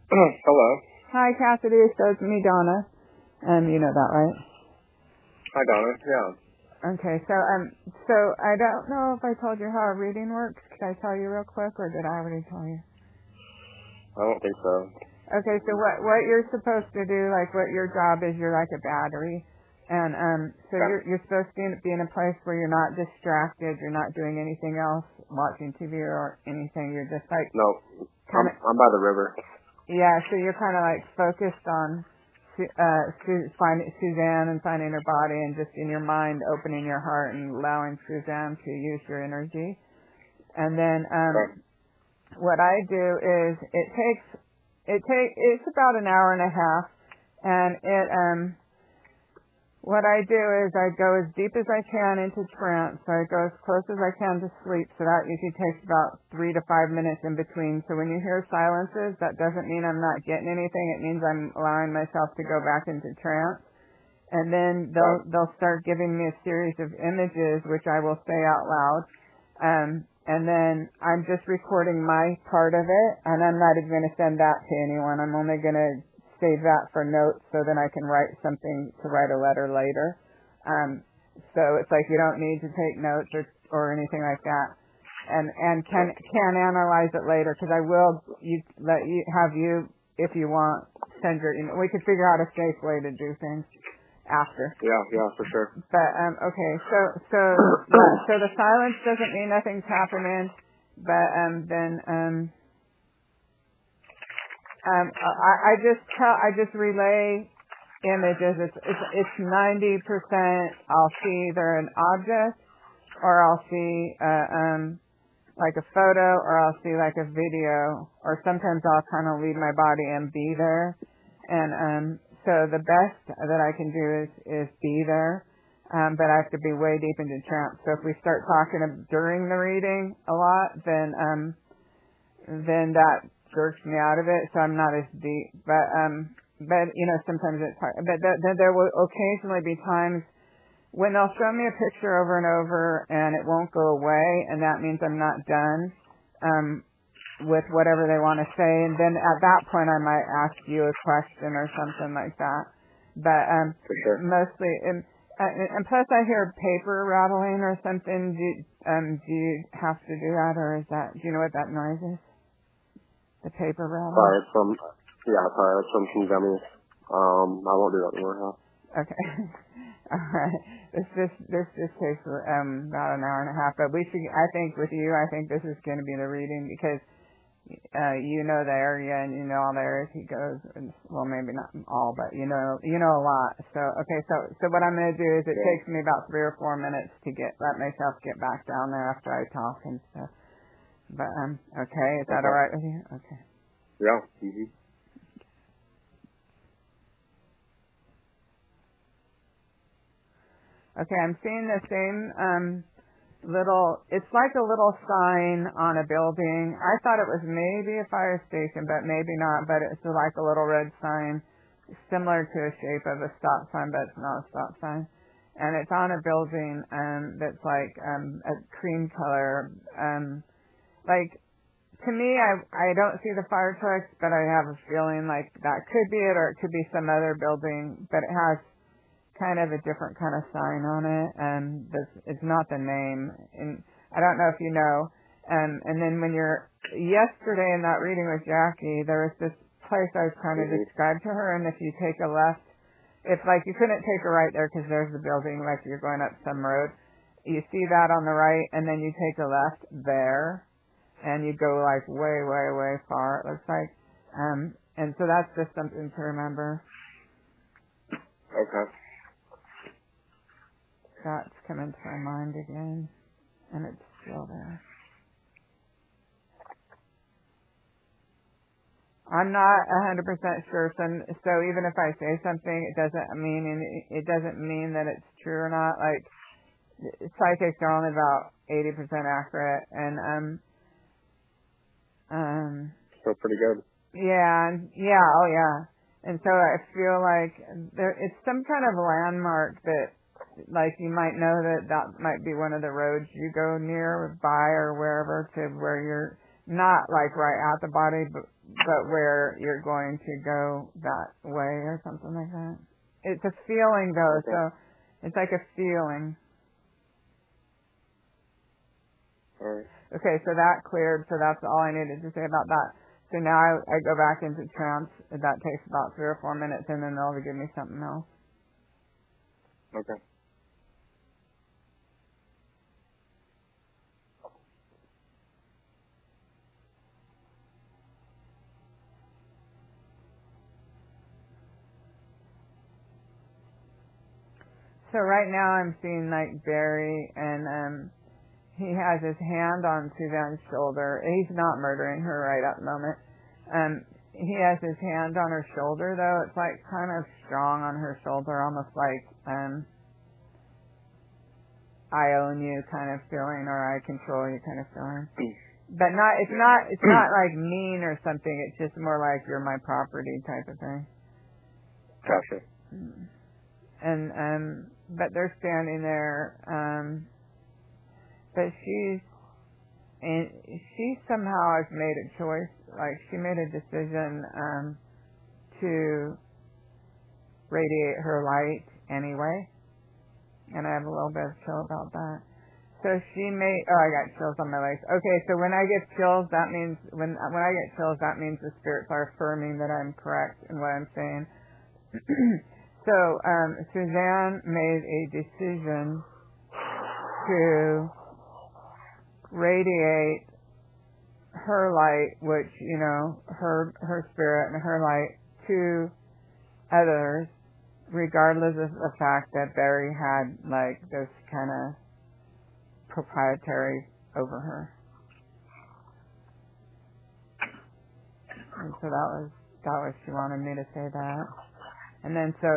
Hello. Hi, Cassidy. So it's me, Donna. You know that, right? Hi, Donna. Yeah. Okay, so I don't know if I told you how a reading works. Could I tell you real quick, or did I already tell you? I don't think so. Okay, so what you're supposed to do, like what your job is, you're like a battery, and so you're supposed to be in a place where you're not distracted, you're not doing anything else, watching TV or anything. You're just like No, I'm by the river. Yeah, so you're kind of like focused on Suzanne and finding her body, and just in your mind opening your heart and allowing Suzanne to use your energy. And then what I do is it's about an hour and a half, and what I do is I go as deep as I can into trance. So I go as close as I can to sleep. So that usually takes about 3 to 5 minutes in between. So when you hear silences, that doesn't mean I'm not getting anything. It means I'm allowing myself to go back into trance. And then they'll start giving me a series of images, which I will say out loud. And then I'm just recording my part of it, and I'm not even going to send that to anyone. I'm only going to save that for notes so then I can write something to write a letter later. So it's like you don't need to take notes or anything like that, and can analyze it later, because I will have you if you want send your email. We could figure out a safe way to do things after. Yeah, for sure. But okay, so the silence doesn't mean nothing's happening, but then I just relay images. It's 90%. I'll see either an object, or I'll see like a photo, or I'll see like a video, or sometimes I'll kind of leave my body and be there. And so the best that I can do is be there, but I have to be way deep into trance. So if we start talking during the reading a lot, then that jerks me out of it, so I'm not as deep. But sometimes it's hard. But there will occasionally be times when they'll show me a picture over and over, and it won't go away, and that means I'm not done with whatever they want to say. And then at that point, I might ask you a question or something like that. But for sure. Mostly, and plus I hear paper rattling or something. Do you have to do that, or do you know what that noise is? The paper rattle? Sorry, it's from some gummies. I won't do that anymore, huh? Okay. All right. This takes about an hour and a half, but I think this is going to be the reading, because you know the area, and you know all the areas he goes, and, well, maybe not all, but you know a lot. So okay, so what I'm going to do is it takes me about 3 or 4 minutes to let myself get back down there after I talk and stuff. But okay, is that all right with you? Okay. Yeah. Mhm. Okay, I'm seeing the same it's like a little sign on a building. I thought it was maybe a fire station, but maybe not. But it's like a little red sign, similar to a shape of a stop sign, but it's not a stop sign. And it's on a building that's like a cream color. Like, to me, I don't see the fire trucks, but I have a feeling like that could be it, or it could be some other building, but it has kind of a different kind of sign on it, and it's not the name. And I don't know if you know. And then yesterday in that reading with Jackie, there was this place I was trying to describe to her, and if you take a left, it's like you couldn't take a right there because there's the building, like you're going up some road. You see that on the right, and then you take a left there, and you go like way, way, way far, it looks like. And so that's just something to remember. Okay. That's coming to my mind again, and it's still there. I'm not 100% sure, so even if I say something, it doesn't mean that it's true or not. Like, psychics are only about 80% accurate, and so pretty good. Yeah, oh yeah. And so I feel like it's some kind of landmark that, like, you might know that might be one of the roads you go near by or wherever, to where you're not like right at the body, but where you're going to go that way or something like that. It's a feeling though, Okay. so it's like a feeling. All right. Okay, so that cleared, so that's all I needed to say about that. So now I go back into trance. That takes about 3 or 4 minutes, and then they'll give me something else. Okay. So right now I'm seeing like Barry, and he has his hand on Suzanne's shoulder. He's not murdering her right at the moment. He has his hand on her shoulder though. It's like kind of strong on her shoulder, almost like I own you kind of feeling, or I control you kind of feeling. But it's not like mean or something. It's just more like you're my property type of thing. Gotcha. And but they're standing there. But she somehow has made a choice. Like she made a decision to radiate her light anyway. And I have a little bit of chill about that. So I got chills on my legs. Okay, so when I get chills, that means when I get chills, that means the spirits are affirming that I'm correct in what I'm saying. So Suzanne made a decision to radiate her light, which, you know, her spirit and her light to others, regardless of the fact that Barry had like this kind of proprietary over her. And so that was she wanted me to say that. And then so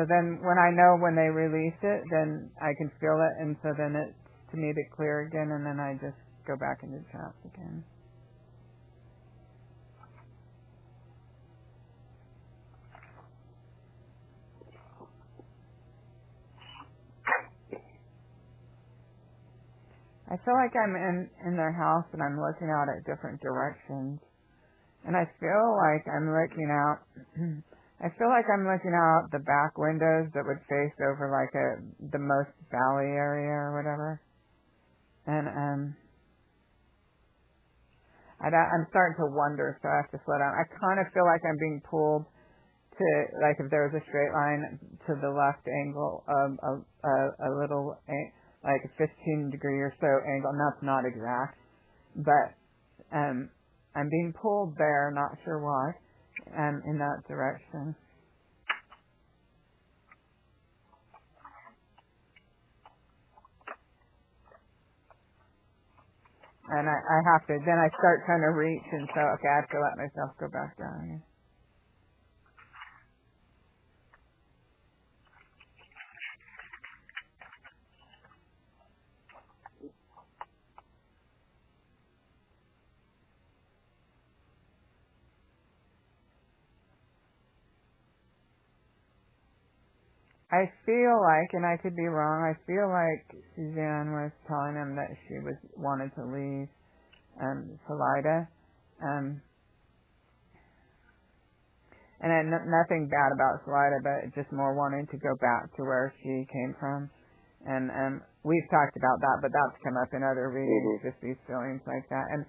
then when I know when they release it, then I can feel it, and so then it's to me to clear again, and then I just go back into trance again. I feel like I'm in their house and I'm looking out at different directions, and I feel like I'm looking out. I feel like I'm looking out the back windows that would face over like the most valley area or whatever. And I'm starting to wonder, so I have to slow down. I kind of feel like I'm being pulled to, like if there was a straight line to the left angle, a little, like a 15-degree or so angle, and that's not exact. But I'm being pulled there, not sure why. In that direction. And I have to, then I start trying to reach, and so, okay, I have to let myself go back down again. I feel like, and I could be wrong, I feel like Suzanne was telling him that she wanted to leave Salida. And nothing bad about Salida, but just more wanting to go back to where she came from. And we've talked about that, but that's come up in other readings, just these feelings like that. And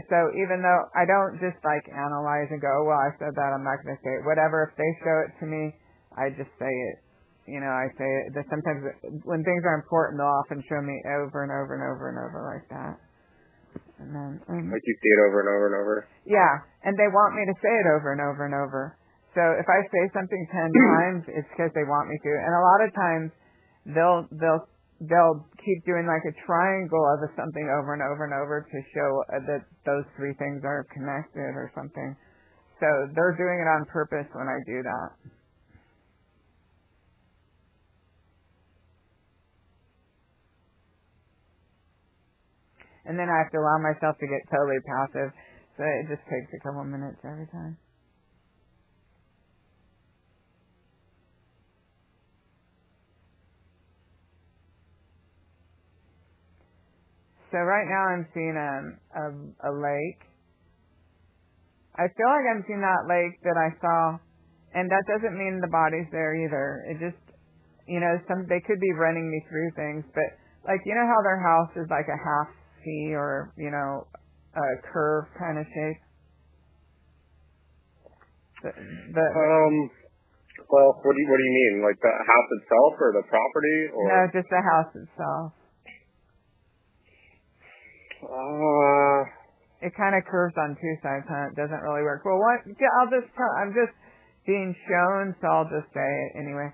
so even though I don't just like analyze and go, well, I said that, I'm not going to say it. Whatever, if they show it to me, I just say it. You know, I say it. Sometimes when things are important, they'll often show me over and over and over and over like that. And then, like you see it over and over and over? Yeah, and they want me to say it over and over and over. So if I say something 10 times, it's because they want me to. And a lot of times, they'll keep doing like a triangle of something over and over and over to show that those 3 things are connected or something. So they're doing it on purpose when I do that. And then I have to allow myself to get totally passive. So it just takes a couple minutes every time. So right now I'm seeing a lake. I feel like I'm seeing that lake that I saw, and that doesn't mean the body's there either. It just, they could be running me through things, but like, how their house is like a half C or, a curve kind of shape? Well, what do you mean? Like the house itself or the property? Or? No, just the house itself. It kind of curves on two sides, huh? It doesn't really work. Well, I'm just being shown, so I'll just say it anyway.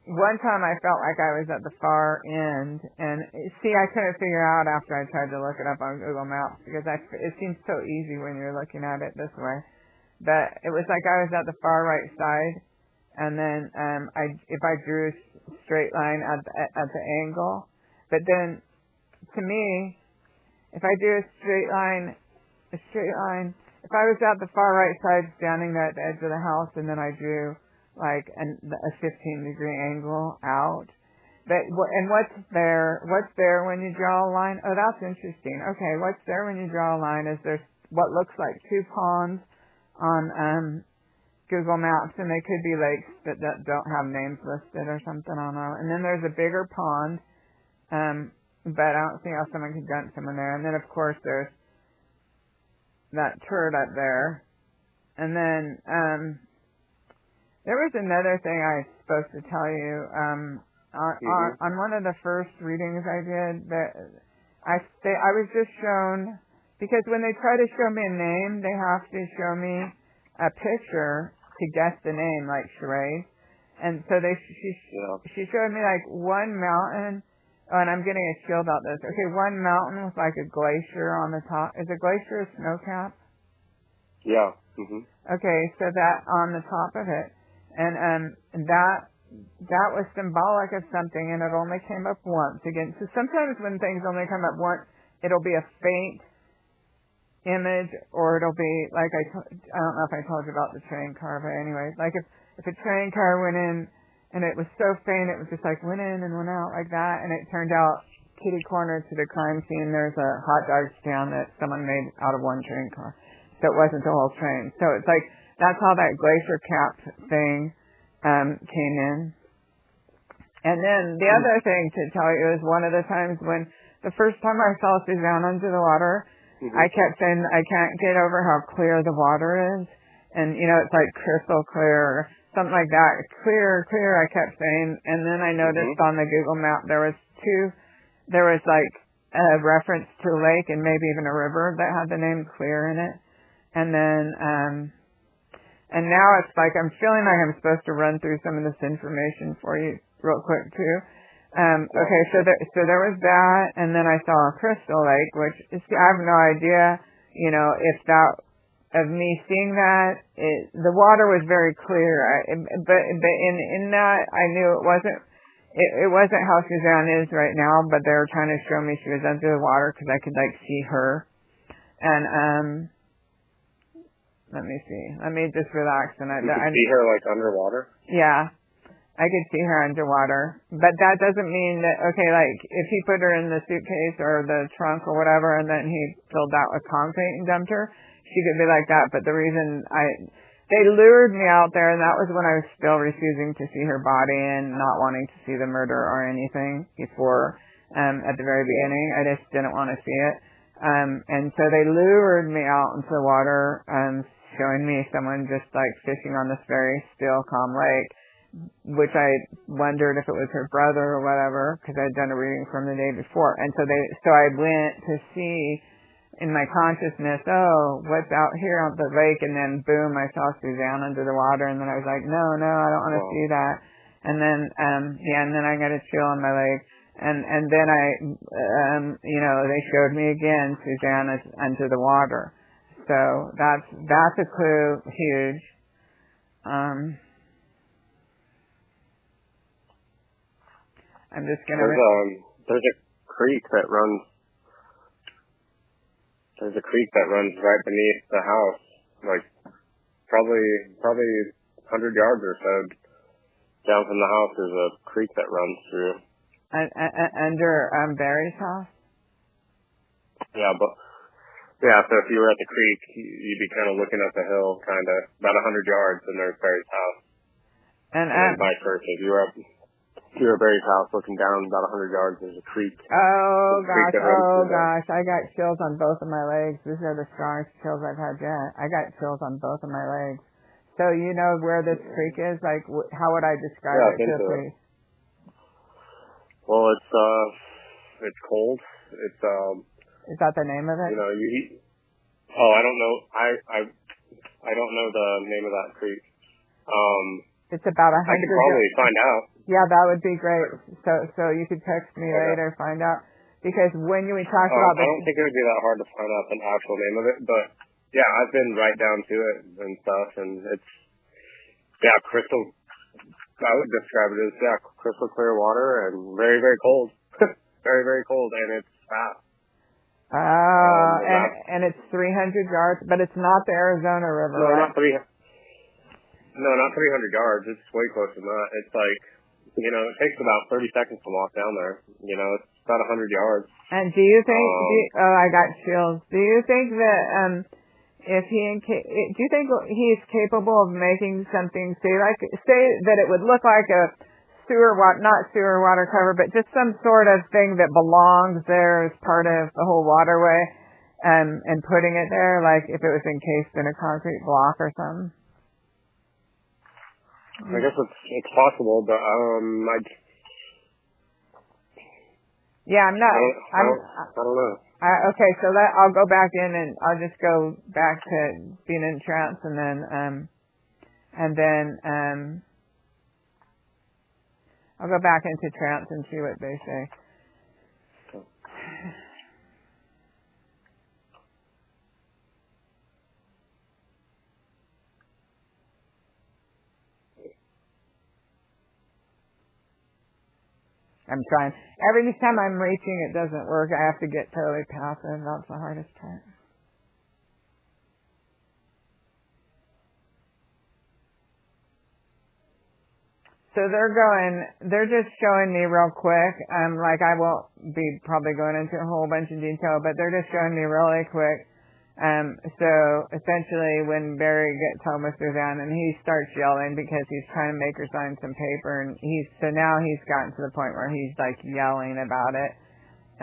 One time I felt like I was at the far end, and see, I couldn't figure out after I tried to look it up on Google Maps, because it seems so easy when you're looking at it this way. But it was like I was at the far right side, and then if I drew a straight line at the angle, but then to me, if I do a straight line, if I was at the far right side standing at the edge of the house, and then I drew like a 15-degree angle out, and what's there when you draw a line? Oh, that's interesting. Okay, what's there when you draw a line is there's what looks like two ponds on Google Maps, and they could be lakes that don't have names listed or something, I don't know. And then there's a bigger pond, but I don't see how someone could dump someone there. And then, of course, there's that turd up there. And then there was another thing I was supposed to tell you. On one of the first readings I did, that I was just shown, because when they try to show me a name, they have to show me a picture to guess the name, like charades. And so she showed me like one mountain. Oh, and I'm getting a chill about this. Okay, one mountain with like a glacier on the top. Is a glacier a snow cap? Yeah. Mhm. Okay, so that on the top of it, and that was symbolic of something, and it only came up once again. So sometimes when things only come up once, it'll be a faint image, or it'll be like I don't know if I told you about the train car, but anyway, like if a train car went in. And it was so faint, it was just like went in and went out like that. And it turned out, kitty corner to the crime scene, there's a hot dog stand that someone made out of one train car. So it wasn't the whole train. So it's like, that's how that glacier cap thing came in. And then the other thing to tell you is one of the times when, the first time I saw Suzanne under the water, I kept saying, I can't get over how clear the water is. And, it's like crystal clear, something like that. Clear, I kept saying. And then I noticed on the Google map there was like a reference to a lake and maybe even a river that had the name Clear in it. And then, and now it's like I'm feeling like I'm supposed to run through some of this information for you real quick too. Okay, so there was that, and then I saw a crystal lake, which I have no idea, if that, of me seeing that, the water was very clear, but in that I knew it wasn't how Suzanne is right now, but they were trying to show me she was under the water because I could like see her. And let me see. Let me just relax. And you could see her like underwater? Yeah, I could see her underwater, but that doesn't mean that, okay, like if he put her in the suitcase or the trunk or whatever, and then he filled that with concrete and dumped her, she could be like that. But the reason they lured me out there, and that was when I was still refusing to see her body and not wanting to see the murder or anything before, at the very beginning. I just didn't want to see it. And so they lured me out into the water, showing me someone just like fishing on this very still, calm lake, which I wondered if it was her brother or whatever, because I'd done a reading from the day before. And so I went to see, in my consciousness, oh, what's out here on the lake? And then boom, I saw Suzanne under the water, and then I was like, no, I don't want to see that. And then, and then I got a chill on my leg. And then they showed me again, Suzanne is under the water. So that's a clue, huge. I'm just gonna. There's a creek that runs. There's a creek that runs right beneath the house, like probably 100 yards or so down from the house. There's a creek that runs through. Under Barry's house. Yeah, but Yeah, so if you were at the creek, you'd be kind of looking up the hill, kind of about 100 yards, and there's Barry's house. And vice versa. If you were at Barry's house looking down about 100 yards, there's a creek. Oh gosh, I got chills on both of my legs. These are the strongest chills I've had yet. I got chills on both of my legs. So you know where this creek is? Like, how would I describe it to a priest? Well, it's cold. It's Is that the name of it? You know, I don't know. I don't know the name of that creek. It's about 100. I could probably find out. Yeah, that would be great. So you could text me later, find out, because when we talked about I don't think it would be that hard to find out the actual name of it, but yeah, I've been right down to it and stuff, and it's crystal. I would describe it as crystal clear water and very, very cold. Very, very cold, and it's fast. And it's 300 yards, but it's not the Arizona River. No, right? not 300 yards. It's way closer than that. It's like, it takes about 30 seconds to walk down there. It's about 100 yards. And do you think? I got chills. Do you think that do you think he's capable of making something say that it would look like a not sewer water cover, but just some sort of thing that belongs there as part of the whole waterway, and putting it there, like if it was encased in a concrete block or something? I guess it's possible, but I'm not. I don't know. Okay, so I'll go back in and I'll just go back to being in trance, and then I'll go back into trance and see what they say. I'm trying. Every time I'm reaching, it doesn't work. I have to get totally passive. That's the hardest part. So they're just showing me real quick. Like I won't be probably going into a whole bunch of detail, but they're just showing me really quick. So essentially when Barry gets home with Suzanne and he starts yelling because he's trying to make her sign some paper, and now he's gotten to the point where he's like yelling about it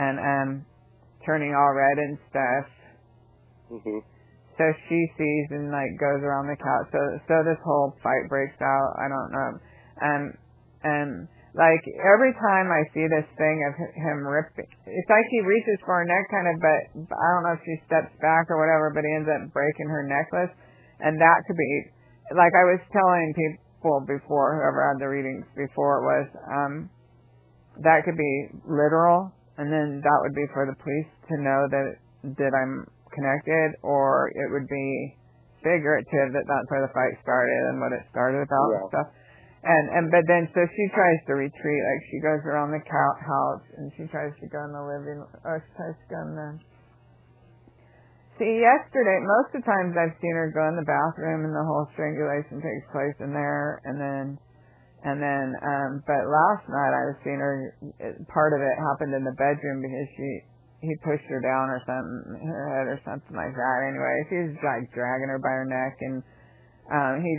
and turning all red and stuff. Mm-hmm. So she sees and like goes around the couch. So this whole fight breaks out. I don't know. Like every time I see this thing of him ripping, it's like he reaches for her neck kind of, but I don't know if she steps back or whatever, but he ends up breaking her necklace. And that could be, like I was telling people before, whoever had the readings before, it was, that could be literal, and then that would be for the police to know that I'm connected, or it would be figurative, that's where the fight started and what it started about and stuff. But then so she tries to retreat, like she goes around the house and she tries to go in the living, or she tries to go in the. See, yesterday, most of the times I've seen her go in the bathroom and the whole strangulation takes place in there, and then, but last night I was seeing her. Part of it happened in the bedroom because he pushed her down or something, her head or something like that. Anyway, she's like dragging her by her neck, and he's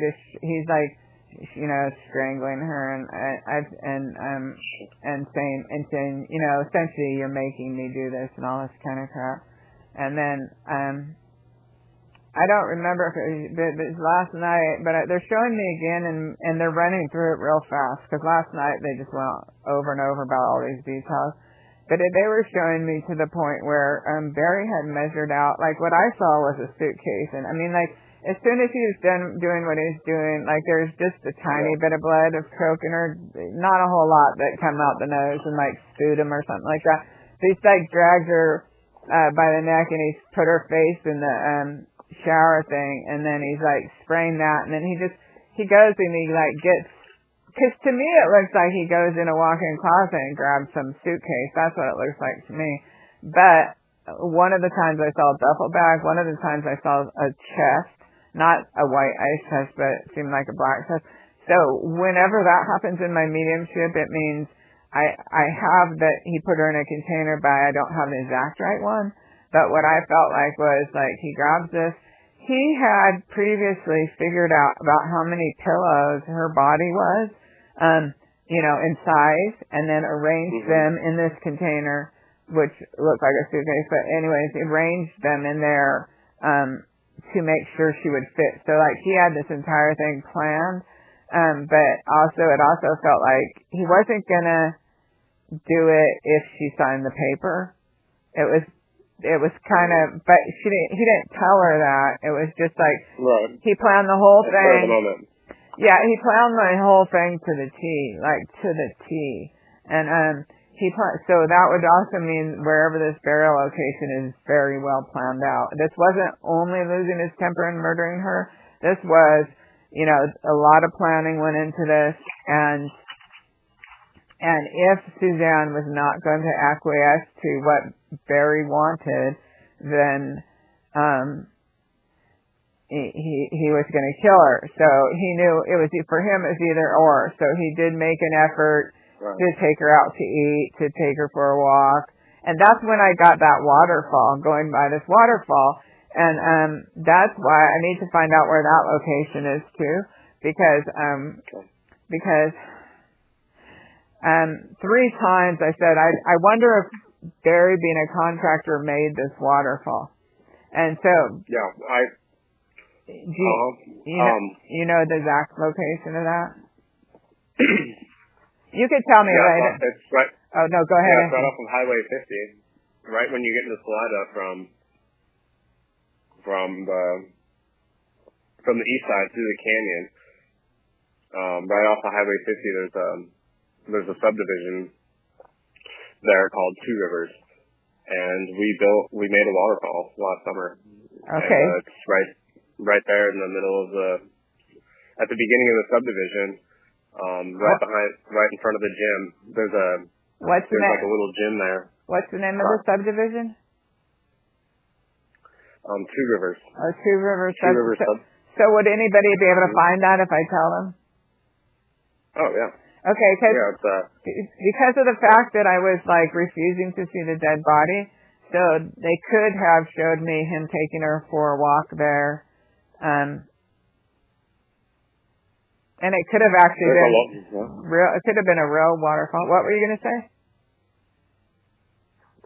like, strangling her and saying, essentially you're making me do this and all this kind of crap. And then I don't remember if it was last night, but they're showing me again, and they're running through it real fast because last night they just went over and over about all these details. But they were showing me to the point where Barry had measured out, like what I saw was a suitcase, and I mean, like, as soon as he was done doing what he was doing, like there's just a tiny bit of blood of choking her, not a whole lot that come out the nose and like sputum or something like that. So he's like dragged her by the neck, and he's put her face in the shower thing, and then he's like spraying that, and then he goes and he like gets, because to me it looks like he goes in a walk-in closet and grabs some suitcase. That's what it looks like to me. But one of the times I saw a duffel bag, one of the times I saw a chest. Not a white ice chest, but it seemed like a black chest. So whenever that happens in my mediumship, it means I have that he put her in a container, but I don't have the exact right one. But what I felt like was like he grabs this. He had previously figured out about how many pillows her body was, in size, and then arranged them in this container, which looked like a suitcase. But anyways, arranged them in there to make sure she would fit. So like he had this entire thing planned, but it also felt like he wasn't gonna do it if she signed the paper. It was kind of, but he didn't tell her that. It was just like, right. He planned the whole thing. The moment. Yeah, he planned the whole thing to the T, like to the T. And, so that would also mean wherever this burial location is very well planned out. This wasn't only losing his temper and murdering her. This was, a lot of planning went into this, and if Suzanne was not going to acquiesce to what Barry wanted, then he was going to kill her. So he knew it was, for him, it was either or. So he did make an effort to take her out to eat, to take her for a walk. And that's when I got that waterfall, going by this waterfall. And that's why I need to find out where that location is too, because 3 times I said, I wonder if Barry, being a contractor, made this waterfall. And so, you know the exact location of that? You could tell me later. It's right. Oh no, go ahead. Yeah, it's right off of Highway 50, right when you get into Salida from the east side through the canyon. Right off of Highway 50, there's a subdivision there called Two Rivers, and we made a waterfall last summer. Okay. And, it's right there in the middle of at the beginning of the subdivision, right in front of the gym. There's like a little gym there. What's the name of the subdivision? Two Rivers. Oh, Two Rivers. Two Rivers. So would anybody be able to find that if I tell them? Oh yeah. Okay, because of the fact that I was like refusing to see the dead body, so they could have showed me him taking her for a walk there, and it could have actually been real. It could have been a real waterfall. What were you going to say?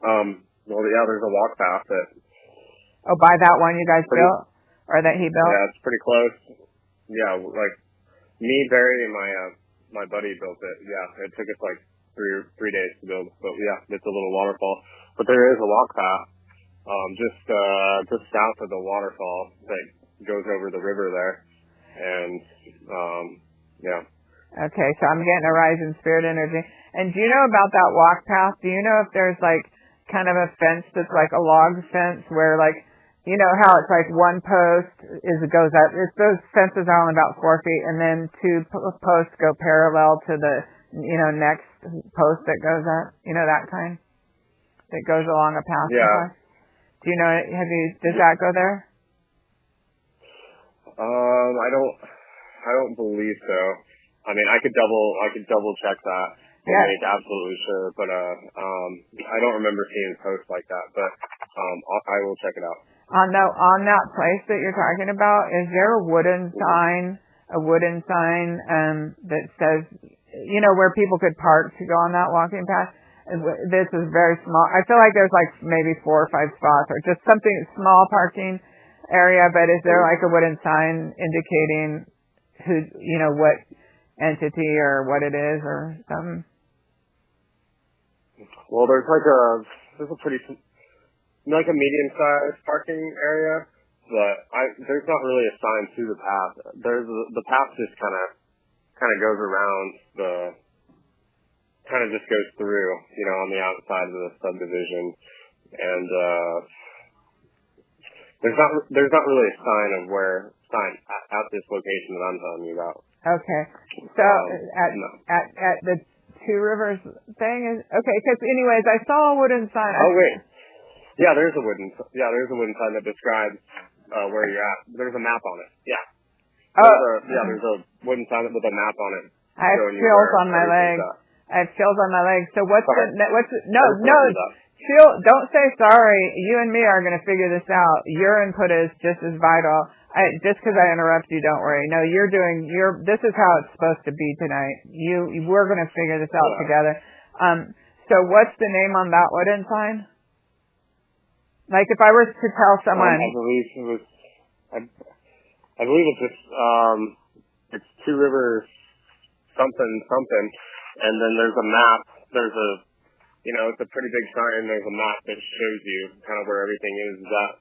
Well, yeah, there's a walk path that. Oh, by that one you guys built, or that he built? Yeah, it's pretty close. Yeah, like me, Barry, and my buddy built it. Yeah, it took us like three days to build. But yeah, it's a little waterfall. But there is a walk path, just south of the waterfall that goes over the river there. And yeah. Okay, so I'm getting a rise in spirit energy. And do you know about that walk path? Do you know if there's like kind of a fence that's like a log fence where like, you know how it's like one post goes up. Those fences are only about 4 feet, and then 2 posts go parallel to the next post that goes up. You know that kind that goes along a path. Yeah. Do you know? Does that go there? I don't believe so. I mean, I could double check that to make absolutely sure, but I don't remember seeing posts like that. But I will check it out. On that place that you're talking about, is there a wooden sign that says, where people could park to go on that walking path? This is very small. I feel like there's like maybe 4 or 5 spots, or just something small parking area. But is there like a wooden sign indicating who, what entity or what it is or something? Well, there's a pretty like a medium-sized parking area, but there's not really a sign to the path. The path just kind of goes around just goes through, on the outside of the subdivision, and there's not really a sign at this location that I'm telling you about. Okay, so at the Two Rivers thing is okay. Because anyways, I saw a wooden sign. Oh wait. Yeah, there's a wooden sign that describes where you're at. There's a map on it. Yeah. There's a wooden sign with a map on it. I have chills on my legs. So Don't say sorry. You and me are going to figure this out. Your input is just as vital. Just because I interrupt you, don't worry. No, this is how it's supposed to be tonight. We're going to figure this out together. So what's the name on that wooden sign? Like if I were to tell someone. I believe it was, I believe it's just, it's Two Rivers something, and then there's a map. There's a, it's a pretty big sign. There's a map that shows you kind of where everything is at,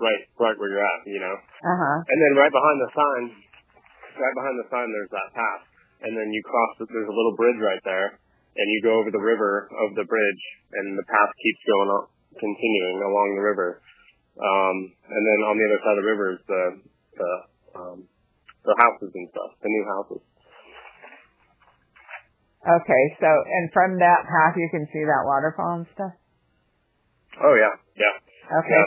right where you're at, And then right behind the sign, there's that path. And then you cross, there's a little bridge right there, and you go over the river of the bridge, and the path keeps going up, continuing along the river. And then on the other side of the river is the houses and stuff, the new houses. Okay, so, and from that path you can see that waterfall and stuff? Oh, yeah. Okay. Yes,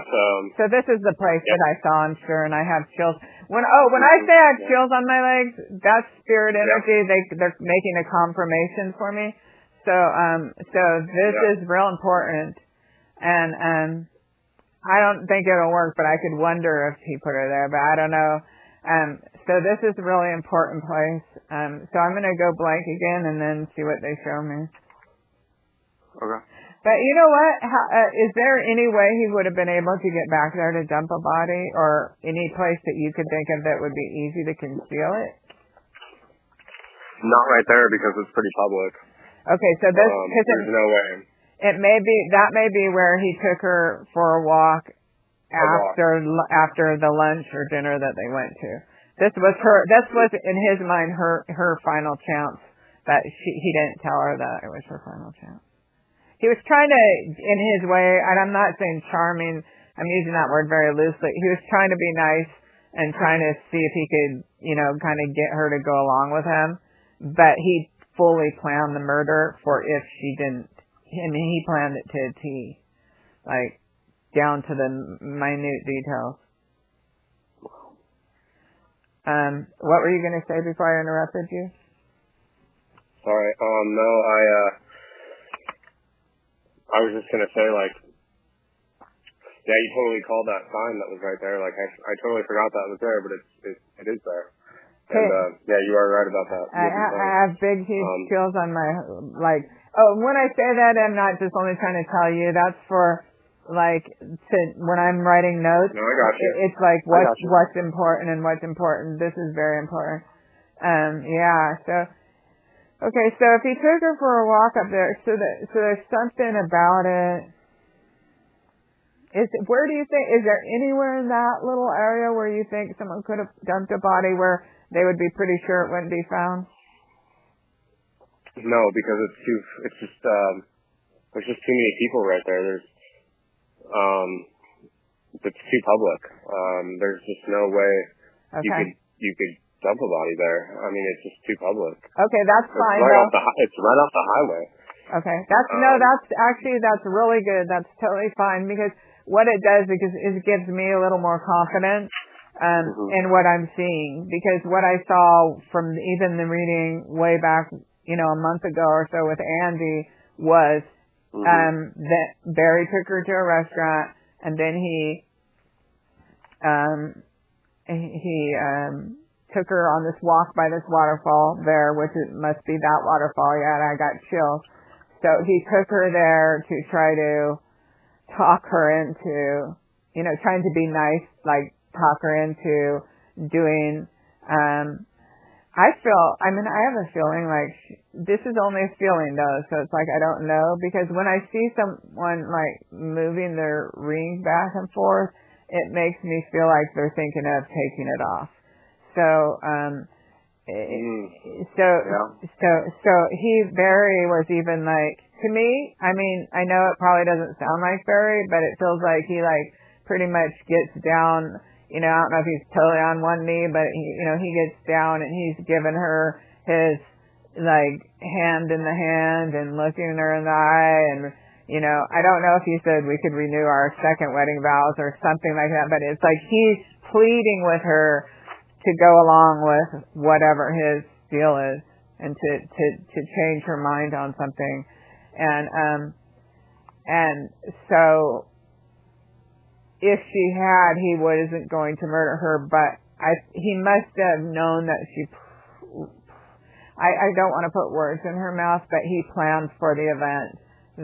so this is the place that I saw, I'm sure, and I have chills. When I say I have chills on my legs, that's spirit energy. They're making a confirmation for me. So this is real important. And I don't think it'll work, but I could wonder if he put her there, but I don't know. So this is a really important place. So I'm going to go blank again and then see what they show me. Okay. But you know what? Is there any way he would have been able to get back there to dump a body, or any place that you could think of that would be easy to conceal it? Not right there because it's pretty public. Okay, so there's no way. That may be where he took her for a walk after the lunch or dinner that they went to. This was in his mind her final chance. That he didn't tell her that it was her final chance. He was trying to, in his way, and I'm not saying charming, I'm using that word very loosely. He was trying to be nice and trying to see if he could, kind of get her to go along with him. But he fully planned the murder for if she didn't. I mean, he planned it to a T, like down to the minute details. What were you going to say before I interrupted you? Sorry. No, I was just going to say, you totally called that sign that was right there. I totally forgot that was there, but it is there. And, you are right about that. I have big, huge chills on my, when I say that, I'm not just only trying to tell you. That's for, when I'm writing notes. No, I got you. It's what's important and what's important. This is very important. Okay, so if he took her for a walk up there, so there's something about it. Where do you think, is there anywhere in that little area where you think someone could have dumped a body where they would be pretty sure it wouldn't be found? No, because there's just too many people right there. It's too public. There's just no way you could dump a body there. I mean, it's just too public. Okay, that's fine. It's right off the highway. Okay, that's really good. That's totally fine, because what it does is it gives me a little more confidence in what I'm seeing, because what I saw from even the reading way back, a month ago or so with Andy was that Barry took her to a restaurant, and then he took her on this walk by this waterfall there, which it must be that waterfall. Yeah, and I got chills. So he took her there to try to talk her into, trying to be nice, talk her into doing, I have a feeling this is only a feeling though, so it's I don't know, because when I see someone moving their ring back and forth, it makes me feel like they're thinking of taking it off. So Barry was even to me, I know it probably doesn't sound like Barry, but it feels like he pretty much gets down, I don't know if he's totally on one knee, but he gets down and he's giving her his hand in the hand and looking her in the eye, and I don't know if he said we could renew our second wedding vows or something like that, but it's he's pleading with her to go along with whatever his deal is, and to change her mind on something. And And so if she had, he wasn't going to murder her, but he must have known that I don't want to put words in her mouth, but he planned for the event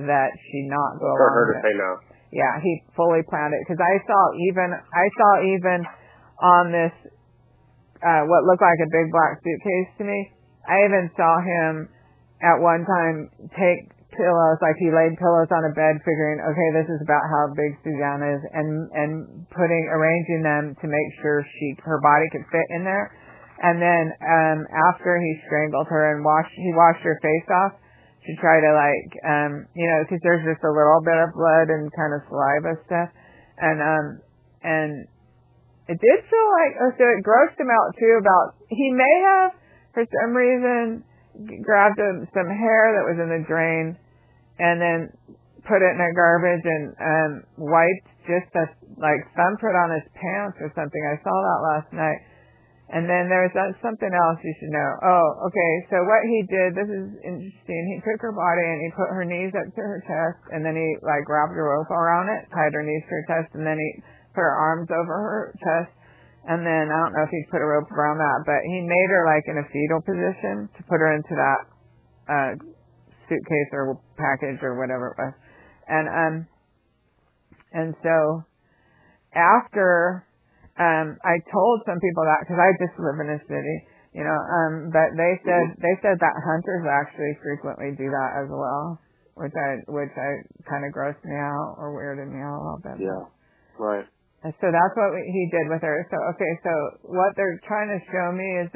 that she not go for along her to with. say no. Yeah, he fully planned it, because I saw even on this what looked like a big black suitcase to me. I even saw him at one time take pillows, like he laid pillows on a bed, figuring, okay, this is about how big Suzanne is, and arranging them to make sure her body could fit in there. And then after he strangled her and he washed her face off to try to because there's just a little bit of blood and kind of saliva stuff, and it did feel like, so it grossed him out too. He may have for some reason grabbed some hair that was in the drain and then put it in a garbage and wiped just thumbprint on his pants or something. I saw that last night. And then there's something else you should know. Oh, okay. So what he did, this is interesting. He took her body and he put her knees up to her chest, and then he wrapped a rope around it, tied her knees to her chest, and then he put her arms over her chest. And then I don't know if he put a rope around that, but he made her in a fetal position to put her into that suitcase or package or whatever it was. And so after I told some people that, because I just live in a city, but they said that hunters actually frequently do that as well, which kind of grossed me out or weirded me out a little bit. Yeah, right. And so that's what he did with her. So so what they're trying to show me is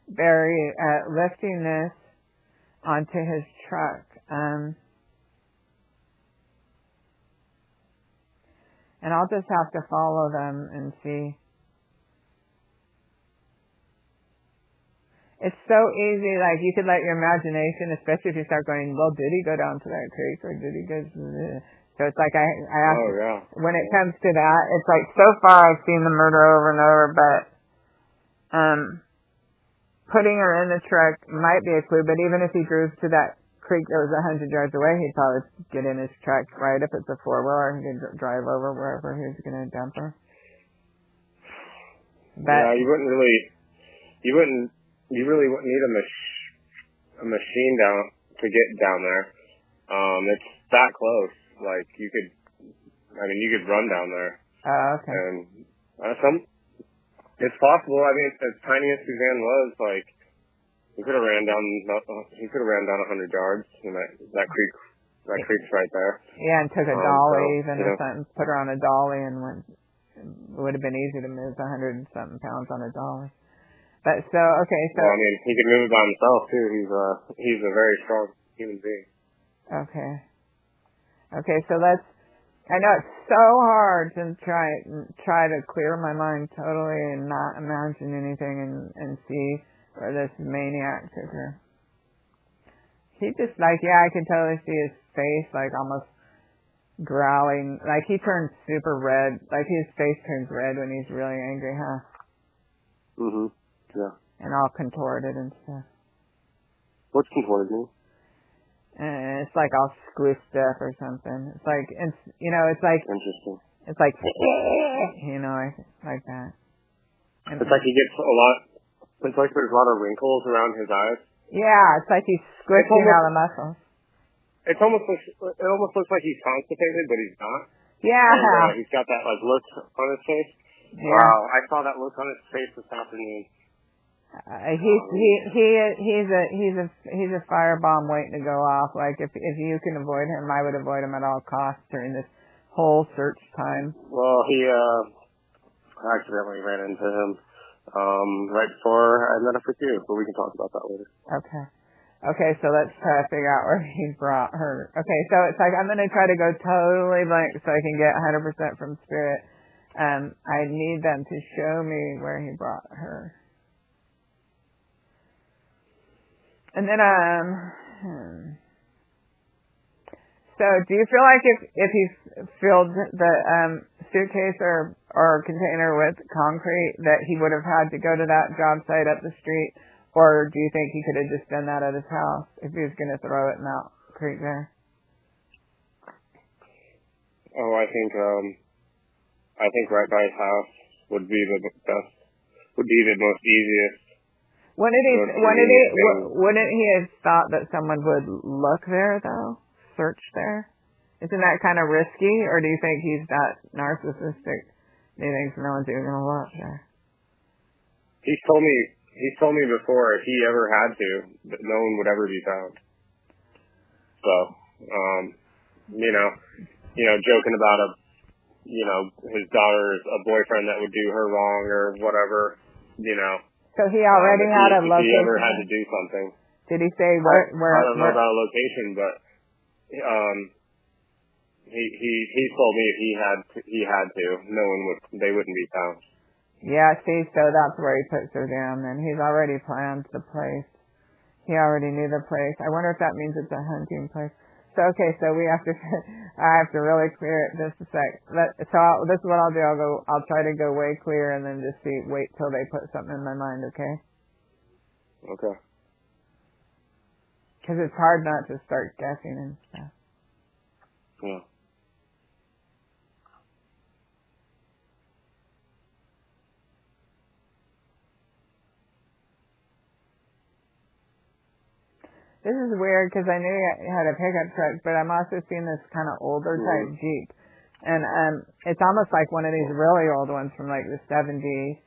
Barry lifting this onto his truck. And I'll just have to follow them and see. It's so easy, you could let your imagination, especially if you start going, well, did he go down to that creek or did he go to the... So it's I ask, oh, yeah. When it comes to that, it's so far I've seen the murder over and over, but putting her in the truck might be a clue, but even if he drove to that creek that was 100 yards away, he'd probably get in his truck, right? If it's a four-wheeler, he could drive over wherever he was going to dump her. But, yeah, you really wouldn't need a machine to get down there. It's that close. You could run down there. Oh, okay. And it's possible. As tiny as Suzanne was, he could have ran down 100 yards, and that creek's right there. Yeah, and took a dolly or something, put her on a dolly, and went. It would have been easy to move 100 and something pounds on a dolly. But so okay, so well, he could move it by himself too. He's a very strong human being. Okay, so I know it's so hard to try to clear my mind totally and not imagine anything and see where this maniac took her. He just I can totally see his face almost growling, he turns super red, his face turns red when he's really angry, huh? Mhm. Yeah. And all contorted and stuff. What's contorted mean? And it's all squished up or something. It's interesting. It's like that. And it's he gets a lot. It's there's a lot of wrinkles around his eyes. Yeah, it's he's squishing out the muscles. It almost looks like he's constipated, but he's not. Yeah. And, he's got that look on his face. Yeah. Wow, I saw that look on his face this afternoon. He's a firebomb waiting to go off. If you can avoid him, I would avoid him at all costs during this whole search time. Well, I accidentally ran into him right before I met up with you, but we can talk about that later. Okay, so let's try to figure out where he brought her. Okay, so it's I'm going to try to go totally blank so I can get 100% from spirit. I need them to show me where he brought her. And then, so do you feel like if he filled the suitcase or container with concrete that he would have had to go to that job site up the street, or do you think he could have just done that at his house if he was going to throw it in that creek there? Oh, I think right by his house would be the best, would be the most easiest. Wouldn't he have thought that someone would look there though? Search there? Isn't that kind of risky, or do you think he's that narcissistic? Do you think no one's even gonna look there? He's told me before if he ever had to, that no one would ever be found. So, joking about his daughter's a boyfriend that would do her wrong or whatever, So he already had a location. If he ever had to do something. Did he say where? I don't know about a location, but he told me if he had to, they wouldn't be found. Yeah, see, so that's where he puts her down, and he's already planned the place. He already knew the place. I wonder if that means it's a hunting place. So, okay, so I have to really clear it just a sec. This is what I'll do. I'll try to go way clear and then just wait till they put something in my mind, okay? Okay. Because it's hard not to start guessing and stuff. Yeah. This is weird because I knew you had a pickup truck, but I'm also seeing this kind of older type Jeep. And it's almost like one of these really old ones from like the 70s.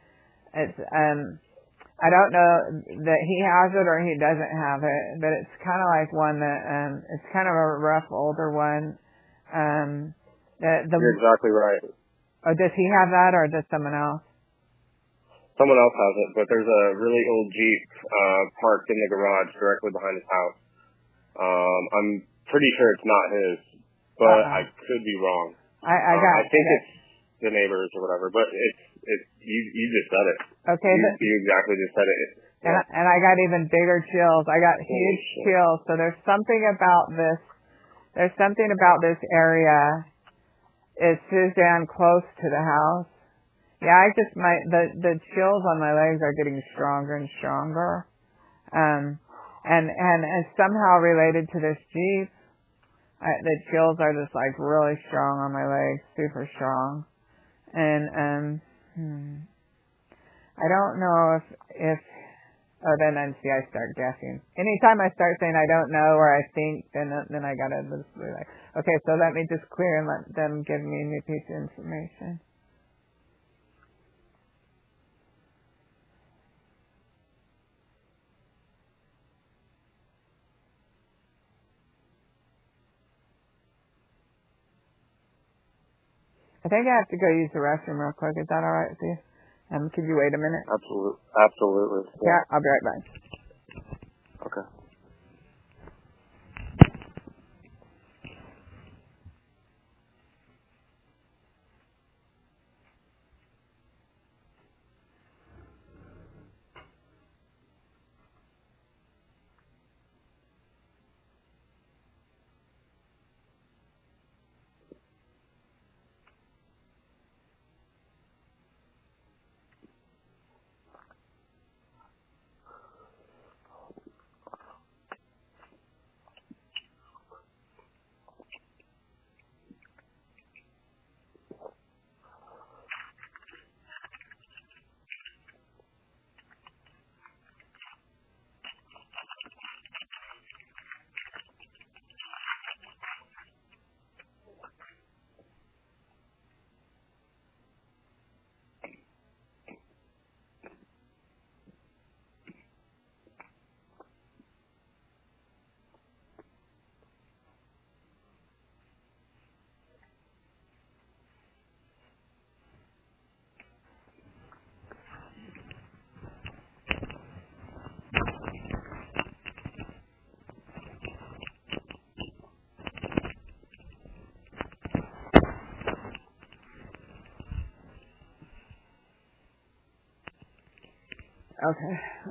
It's I don't know that he has it or he doesn't have it, but it's kind of like one that it's kind of a rough older one. You're exactly right. Oh, does he have that or does someone else? Someone else has it, but there's a really old Jeep parked in the garage directly behind his house. I'm pretty sure it's not his, but I could be wrong. I think it's the neighbors or whatever, but you just said it. Okay. You exactly just said it. Yeah. And I got even bigger chills. I got huge chills. So there's something about this. There's something about this area. Is Suzanne close to the house? Yeah, the chills on my legs are getting stronger and stronger. And somehow related to this Jeep, the chills are just like really strong on my legs, super strong. And, I don't know if then I start guessing. Anytime I start saying I don't know or I think, then I gotta just be like, okay, so let me just clear and let them give me a new piece of information. I think I have to go use the restroom real quick. Is that all right with you? Could you wait a minute? Absolutely. Yeah, I'll be right back. Okay.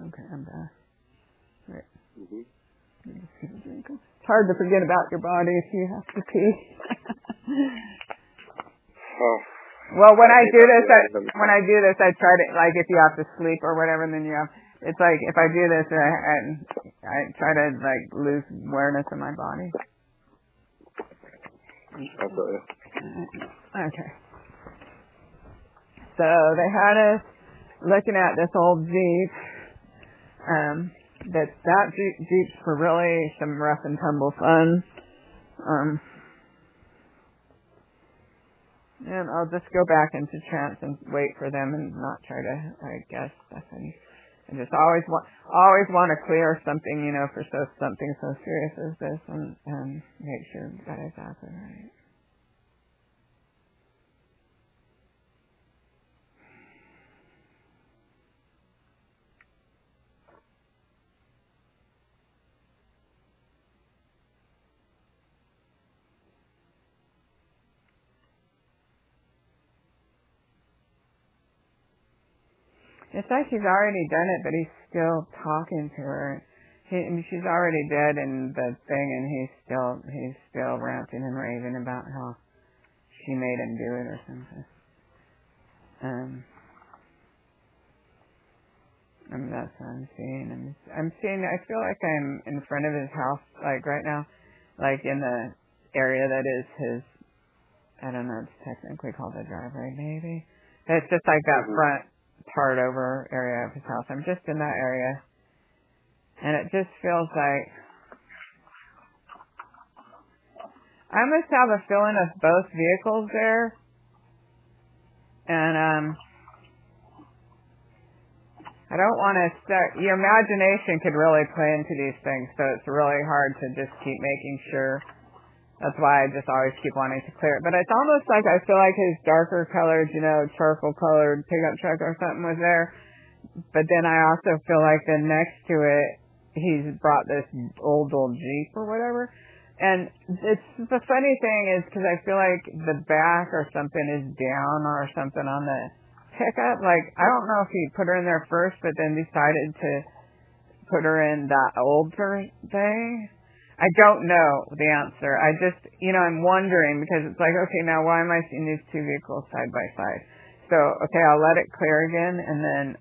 Okay, I'm back. Right. It's hard to forget about your body if you have to pee. Well, when I do this, I try to, like, if you have to sleep or whatever, then it's like, if I do this, I try to, like, lose awareness of my body. Absolutely. Okay. So they had us looking at this old Jeep. That Jeep's for really some rough and tumble fun. And I'll just go back into trance and wait for them and not try to, I guess, Stephanie. I just always want to clear something, for something so serious as this, and make sure that exactly right. It's like he's already done it, but he's still talking to her. She's already dead in the thing, and he's still ranting and raving about how she made him do it or something. That's what I'm seeing. I feel like I'm in front of his house, like right now, like in the area that is his. I don't know. It's technically called a driveway, maybe. It's just like that front part over area of his house. I'm just in that area, and it just feels like I must have a feeling of both vehicles there, and I don't want to start. Your imagination could really play into these things, so it's really hard to just keep making sure. That's why I just always keep wanting to clear it. But it's almost like I feel like his darker colored, charcoal colored pickup truck or something was there. But then I also feel like then next to it, he's brought this old Jeep or whatever. And the funny thing is, because I feel like the back or something is down or something on the pickup. Like, I don't know if he put her in there first, but then decided to put her in that older thing. I don't know the answer. I just, I'm wondering because it's like, okay, now why am I seeing these two vehicles side by side? So, okay, I'll let it clear again and then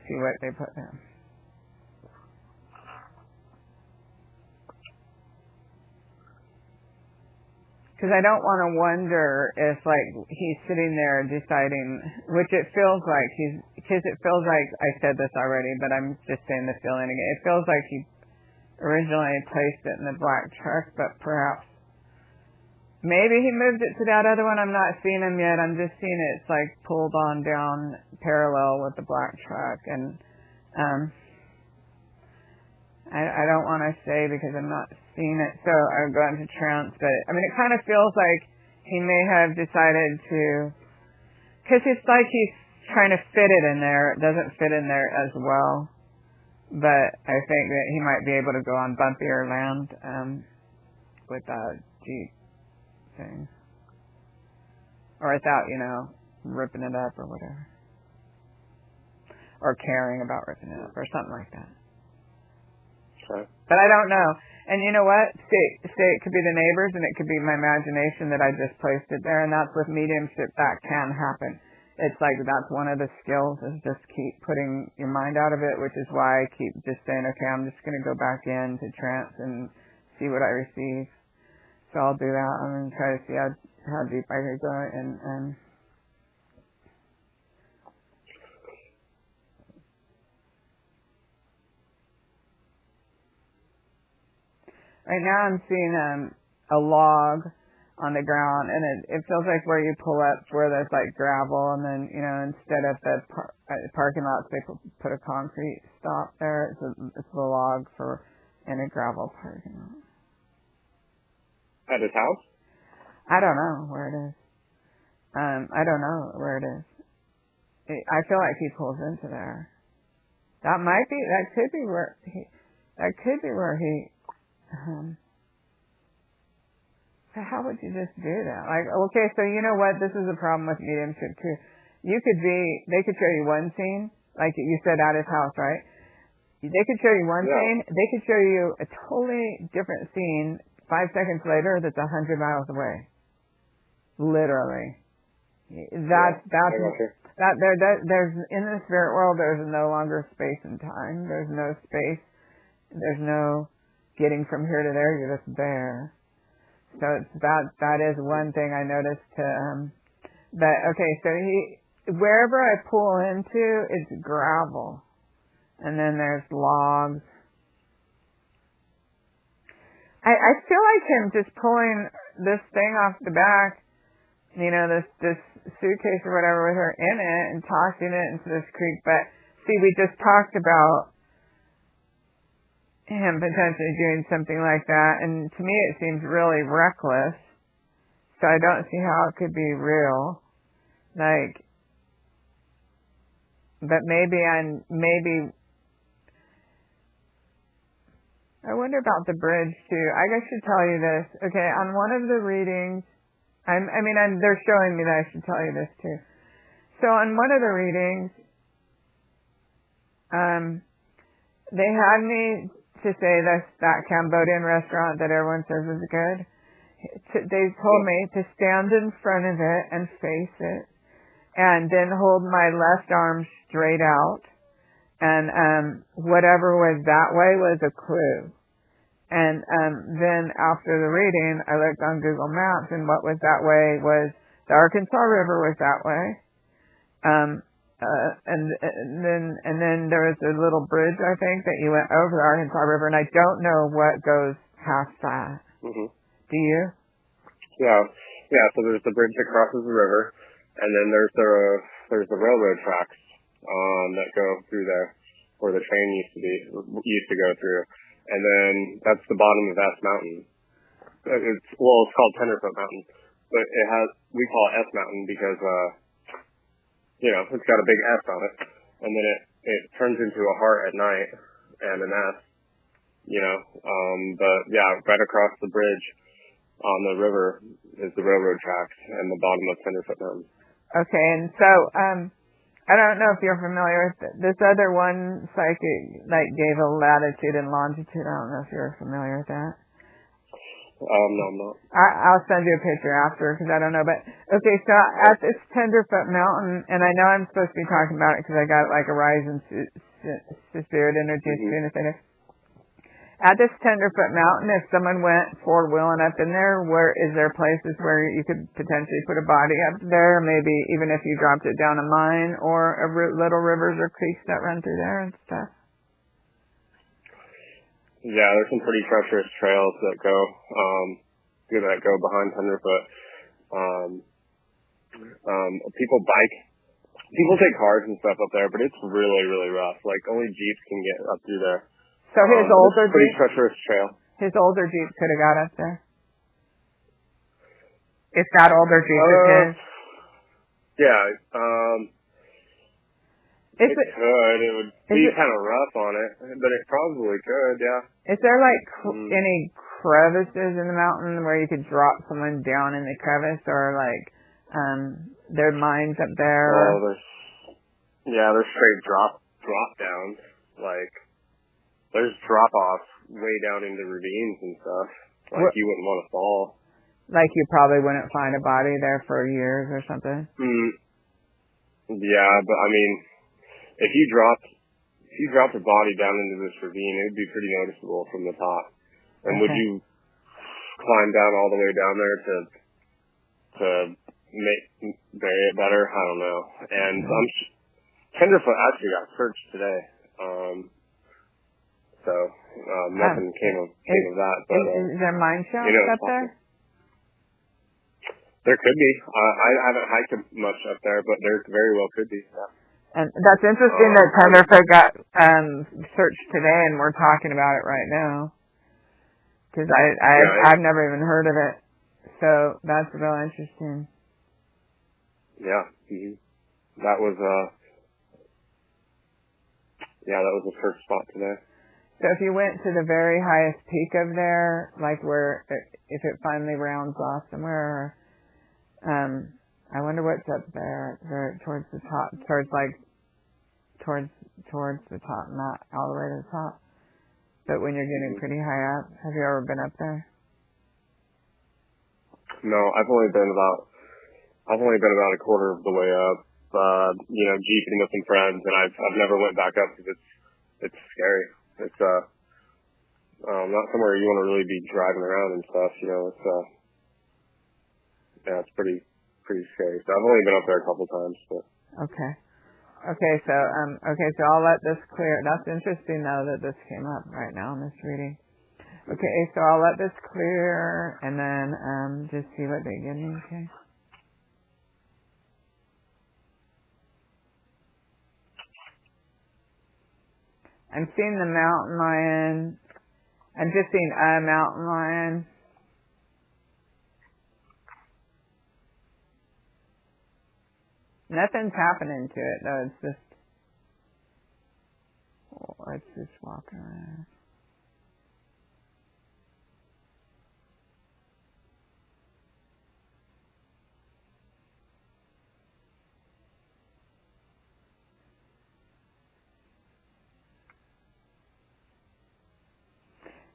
see what they put there. Because I don't want to wonder if, like, he's sitting there deciding, which it feels like because it feels like I said this already, but I'm just saying the feeling again. It feels like he originally placed it in the black truck, but perhaps maybe he moved it to that other one. I'm not seeing him yet. I'm just seeing it's like pulled on down parallel with the black truck, and I don't want to say because I'm not seeing it, so I'll go into trance. But it kind of feels like he may have decided to, because it's like he's trying to fit it in there. It doesn't fit in there as well. But I think that he might be able to go on bumpier land with that Jeep thing. Or without, ripping it up or whatever. Or caring about ripping it up or something like that. Sure. But I don't know. And you know what? Say it could be the neighbors and it could be my imagination that I just placed it there. And that's with mediumship. That can happen. It's like that's one of the skills is just keep putting your mind out of it, which is why I keep just saying, okay, I'm just going to go back into trance and see what I receive. So I'll do that. I'm going to try to see how deep I can go. And right now I'm seeing a log on the ground, and it feels like where you pull up where there's like gravel, and then instead of the parking lots they put a concrete stop there. It's a log in a gravel parking lot. At his house? I don't know where it is. I don't know where it is. I feel like he pulls into there. That could be where he. How would you just do that? Like, okay, so you know what? This is a problem with mediumship too. They could show you one scene, like you said at his house, right? They could show you one scene. They could show you a totally different scene 5 seconds later that's 100 miles away. Literally. There's in the spirit world, there's no longer space and time. There's no space. There's no getting from here to there. You're just there. So that is one thing I noticed. But okay, so wherever I pull into, it's gravel, and then there's logs. I feel like him just pulling this thing off the back, this suitcase or whatever with her in it and tossing it into this creek. But see, we just talked about him potentially doing something like that, and to me it seems really reckless. So I don't see how it could be real. But maybe I wonder about the bridge too. I should tell you this. Okay, on one of the readings, they're showing me that I should tell you this too. So on one of the readings, they had me to say that Cambodian restaurant that everyone says is good. They told me to stand in front of it and face it, and then hold my left arm straight out. And whatever was that way was a clue. And then after the reading, I looked on Google Maps, and what was that way was the Arkansas River was that way. And then there was a little bridge, I think, that you went over the Arkansas River, and I don't know what goes past that. Mm-hmm. Do you? Yeah. So there's the bridge that crosses the river, and then there's the railroad tracks that go through there, where the train used to go through, and then that's the bottom of S Mountain. It's called Tenderfoot Mountain, but we call it S Mountain because it's got a big S on it, and then it turns into a heart at night and an S, but yeah, right across the bridge on the river is the railroad tracks and the bottom of Tenderfoot Mountain. Okay, and so I don't know if you're familiar with this other one psychic, gave a latitude and longitude. I don't know if you're familiar with that. No, I'm not. I'll send you a picture after because I don't know. But okay, so at this Tenderfoot Mountain, and I know I'm supposed to be talking about it because I got a rise in spirit energy as soon as I do. At this Tenderfoot Mountain, if someone went four-wheeling up in there, is there places where you could potentially put a body up there? Maybe even if you dropped it down a mine or little rivers or creeks that run through there and stuff? Yeah, there's some pretty treacherous trails that go behind Tenderfoot. People take cars and stuff up there, but it's really, really rough. Only Jeeps can get up through there. So his older Jeep, pretty treacherous trail. His older Jeep could have got up there. If that older Jeep is his. Yeah. It could. It would be kind of rough on it, but it probably could. Yeah. Is there any crevices in the mountain where you could drop someone down in the crevice, or there are mines up there? Oh, there's straight drop downs. There's drop-offs way down into ravines and stuff. You wouldn't want to fall. You probably wouldn't find a body there for years or something? Yeah, but if you dropped a body down into this ravine, it would be pretty noticeable from the top. And would you climb down all the way down there to bury it better? I don't know. And Tenderfoot actually got searched today. So nothing came of that. But is there mine shafts up there? There could be. I haven't hiked much up there, but there very well could be. Yeah. And that's interesting that Tenderfoot got searched today, and we're talking about it right now. Because I've never even heard of it. So that's real interesting. Yeah. Mm-hmm. That was a search spot today. So if you went to the very highest peak of there, where, if it finally rounds off somewhere, I wonder what's up there, towards the top, towards the top, not all the way to the top. But when you're getting pretty high up, have you ever been up there? No, I've only been about a quarter of the way up, jeeping with some friends, and I've never went back up because it's scary. It's not somewhere you want to really be driving around and stuff. It's yeah, it's pretty scary. So I've only been up there a couple times, but. Okay. So I'll let this clear. That's interesting though that this came up right now in this reading. Okay, so I'll let this clear and then just see what they give me, okay? I'm seeing the mountain lion. I'm just seeing a mountain lion. Nothing's happening to it though. It's just walking around.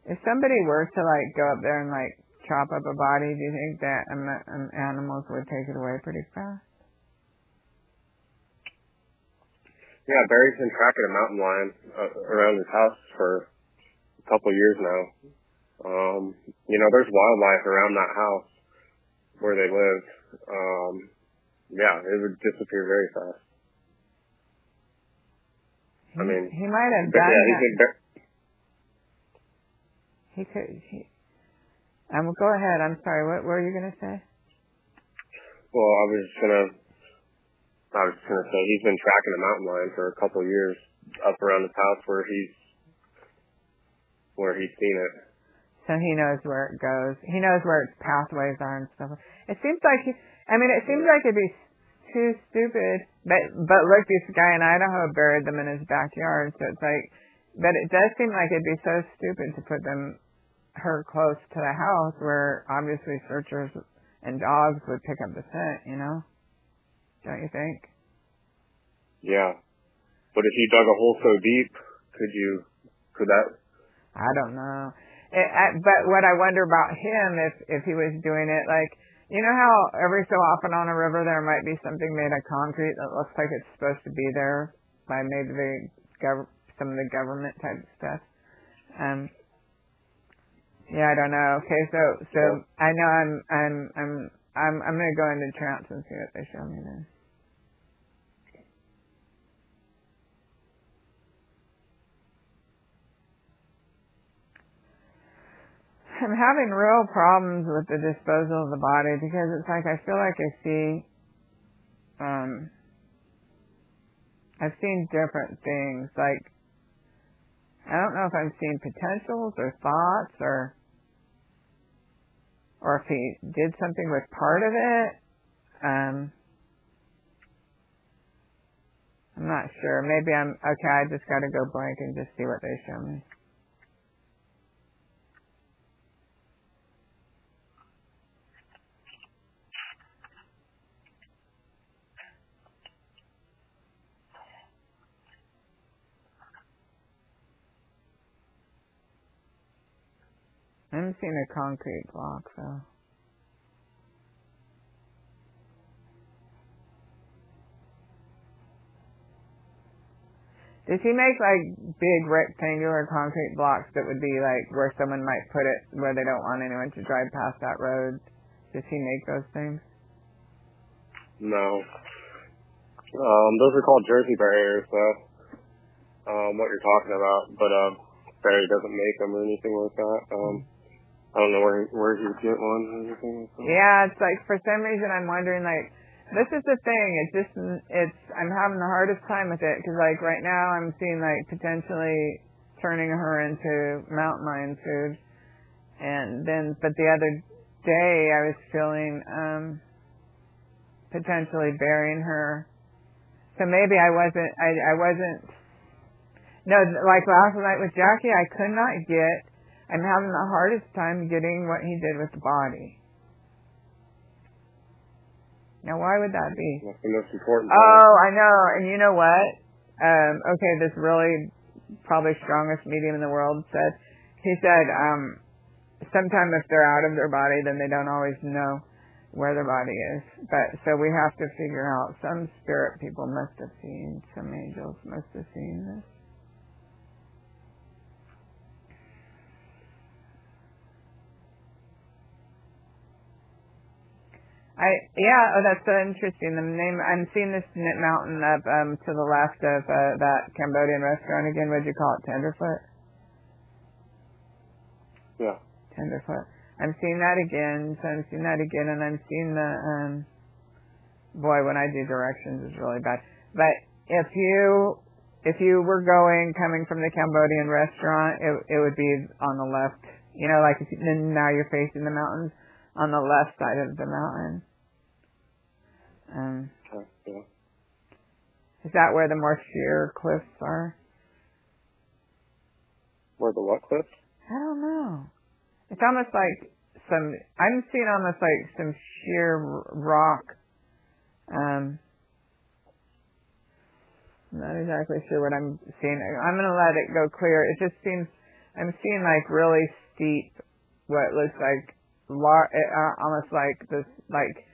If somebody were to like go up there and like chop up a body, do you think that animals would take it away pretty fast? Yeah, Barry's been tracking a mountain lion around his house for a couple of years now. There's wildlife around that house where they live. Yeah, it would disappear very fast. He might have done that. He could. Go ahead. I'm sorry. What were you gonna say? Well, I was just gonna say he's been tracking a mountain lion for a couple of years up around his house where he's seen it. So he knows where it goes. He knows where its pathways are and stuff. It seems like it seems like it'd be too stupid. But look, this guy in Idaho buried them in his backyard. So it's like, but it does seem like it'd be so stupid to put her close to the house where obviously searchers and dogs would pick up the scent, Don't you think? Yeah. But if you dug a hole so deep, could that? I don't know. But what I wonder about him, if he was doing it, like, how every so often on a river there might be something made of concrete that looks like it's supposed to be there by maybe some of the government type stuff. Yeah, I don't know. Okay, so I know I'm gonna go into trance and see what they show me then. I'm having real problems with the disposal of the body because it's like I feel like I see I've seen different things. Like I don't know if I'm seeing potentials or thoughts or if he did something with part of it. I'm not sure. Maybe I just got to go blank and just see what they show me. I'm seeing a concrete block, though. Does he make like big rectangular concrete blocks that would be like where someone might put it where they don't want anyone to drive past that road? Does he make those things? No. Those are called Jersey barriers, what you're talking about, but Barry doesn't make them or anything like that. I don't know where you get one or anything like that. Yeah, it's like for some reason I'm wondering like, this is the thing, I'm having the hardest time with it because like right now I'm seeing like potentially turning her into mountain lion food but the other day I was feeling potentially burying her. So maybe I wasn't, no, like last night with Jackie I'm having the hardest time getting what he did with the body. Now, why would that be? That's the most important part. Oh, I know. And you know what? Okay, this really probably strongest medium in the world he said, sometime if they're out of their body, then they don't always know where their body is. But so we have to figure out, some spirit people must have seen, some angels must have seen this. That's so interesting. The name, I'm seeing this mountain up to the left of that Cambodian restaurant again. What'd you call it? Tenderfoot? Yeah. Tenderfoot. I'm seeing that again. So I'm seeing that again, and I'm seeing the boy, when I do directions, it's really bad. But if you were coming from the Cambodian restaurant, it would be on the left. You know, like now you're facing the mountains, on the left side of the mountain. Yeah. Is that where the more sheer cliffs are? Where the what cliffs? I don't know. It's almost like I'm seeing almost like some sheer rock. I'm not exactly sure what I'm seeing. I'm going to let it go clear. It just seems, I'm seeing like really steep, what looks like, almost like this, like,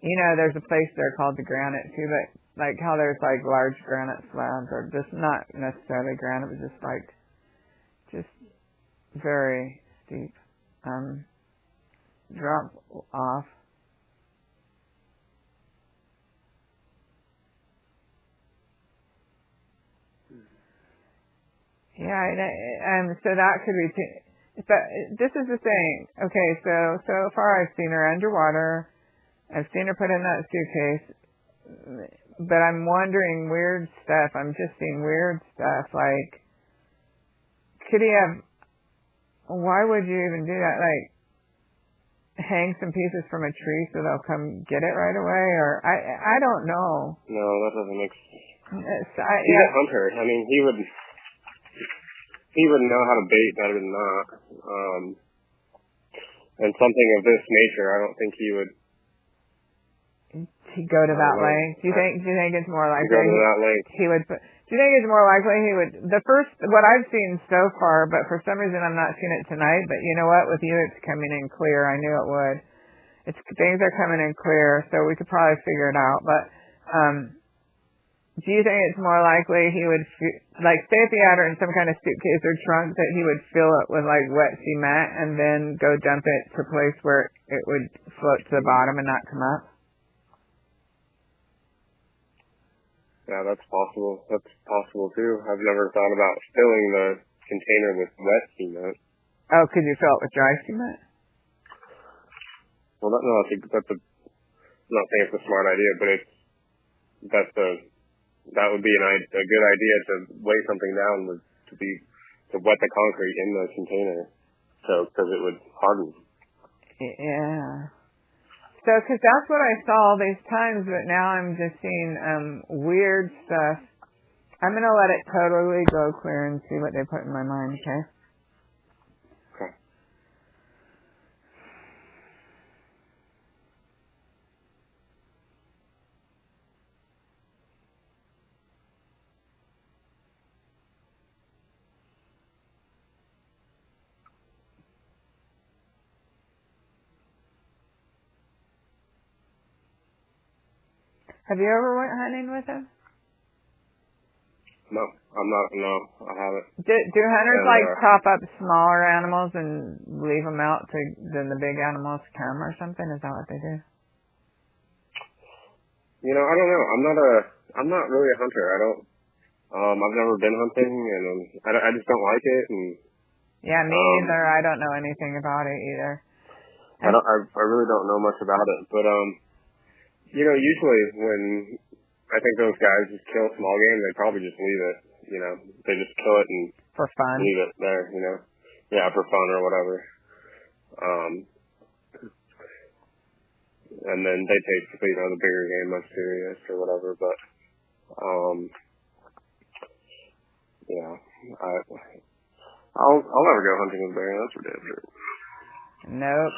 you know, there's a place there called the Granite too, but like how there's like large granite slabs, or just not necessarily granite, but just very steep, drop off. Yeah, so that could be. But this is the thing. Okay, so far I've seen her underwater. I've seen her put in that suitcase. But I'm wondering weird stuff. I'm just seeing weird stuff. Like, could he have? Why would you even do that? Like, hang some pieces from a tree so they'll come get it right away? Or I don't know. No, that doesn't make sense. He's a hunter. I mean, he would know how to bait better than not. And something of this nature, I don't think he would. He'd go to that length. Do you think it's more likely? Go to that length. He would. Do you think it's more likely he would? What I've seen so far, but for some reason I'm not seeing it tonight. But you know what? With you, it's coming in clear. I knew it would. Things are coming in clear, so we could probably figure it out. But do you think it's more likely he would, like, say if he had her in some kind of suitcase or trunk, that he would fill it with, like, wet cement and then go dump it to a place where it would float to the bottom and not come up? Yeah, that's possible. That's possible, too. I've never thought about filling the container with wet cement. Oh, could you fill it with dry cement? Well, I'm not saying it's a smart idea, but that would be a good idea to weigh something down to wet the concrete in the container, because it would harden. Yeah. So, because that's what I saw all these times, but now I'm just seeing weird stuff. I'm going to let it totally go clear and see what they put in my mind, okay? Okay. Have you ever went hunting with him? No, I haven't. Do hunters chop up smaller animals and leave them out then the big animals come or something? Is that what they do? You know, I don't know. I'm not really a hunter. I've never been hunting, and I just don't like it. And yeah, me either. I don't know anything about it either. I really don't know much about it, but you know, usually when I think those guys just kill small game, they probably just leave it. You know, they just kill it and for fun. Leave it there. You know, yeah, for fun or whatever. And then they take the bigger game much serious or whatever. But yeah, I'll never go hunting with bear. That's for damn sure. Nope.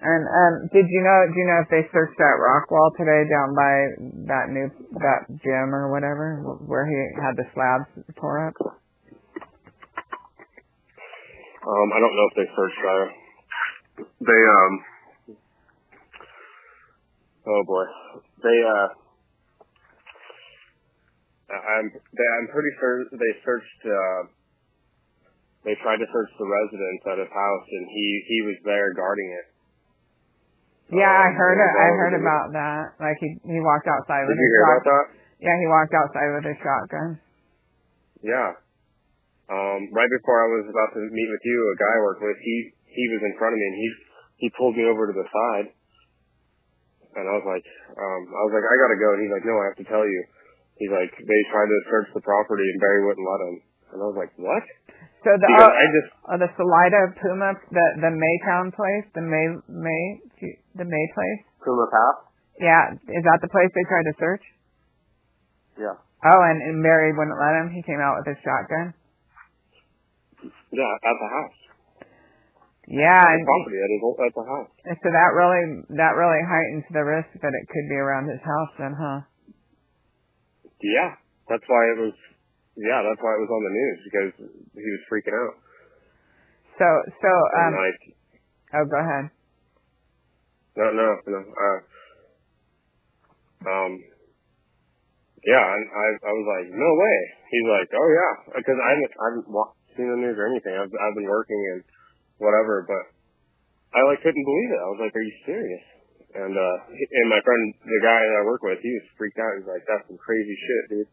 And do you know if they searched that rock wall today down by that gym or whatever where he had the slabs tore up? I don't know if they searched there. They oh boy, I'm pretty sure they searched. They tried to search the residence at his house, and he was there guarding it. Yeah, I heard it. I heard Virginia. about that. Like he walked outside with Did you his hear about shotgun. that? Yeah, he walked outside with his shotgun. Yeah. Right before I was about to meet with you, a guy I work with, he was in front of me and he pulled me over to the side, and I was like, I gotta go, and he's like, no, I have to tell you. He's like, they tried to search the property and Barry wouldn't let them, and I was like, what? So the Because the Salida Puma, the Maytown place, the May place. Puma Pass. Yeah, is that the place they tried to search? Yeah. Oh, and Barry wouldn't let him. He came out with his shotgun. Yeah, at the house. Yeah, At the property at the house. So that really heightens the risk that it could be around his house, then, huh? Yeah, that's why it was. Yeah, that's why it was on the news, because he was freaking out. So And like, oh, go ahead. No. Yeah, and I was like, no way. He's like, oh yeah, because I haven't seen the news or anything. I've been working and whatever, but I couldn't believe it. I was like, are you serious? And my friend, the guy that I work with, he was freaked out. He's like, that's some crazy shit, dude.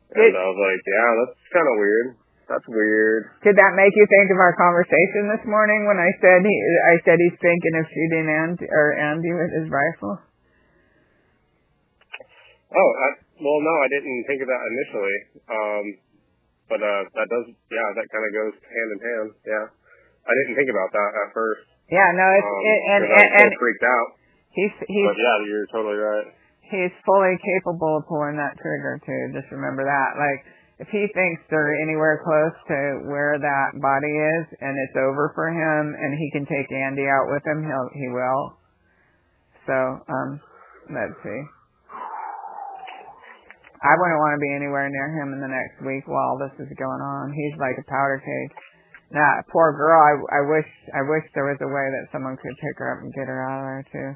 And I was like, yeah, that's kind of weird. That's weird. Did that make you think of our conversation this morning when I said he's thinking of shooting Andy with his rifle? Oh, well, no, I didn't think of that initially. But that does, yeah, that kind of goes hand in hand. Yeah, I didn't think about that at first. Yeah, no, I was so freaked out. But yeah, you're totally right. He's fully capable of pulling that trigger too. Just remember that. Like, if he thinks they're anywhere close to where that body is and it's over for him and he can take Andy out with him, he will. So, let's see. I wouldn't want to be anywhere near him in the next week while this is going on. He's like a powder keg. That poor girl. I wish there was a way that someone could pick her up and get her out of there too.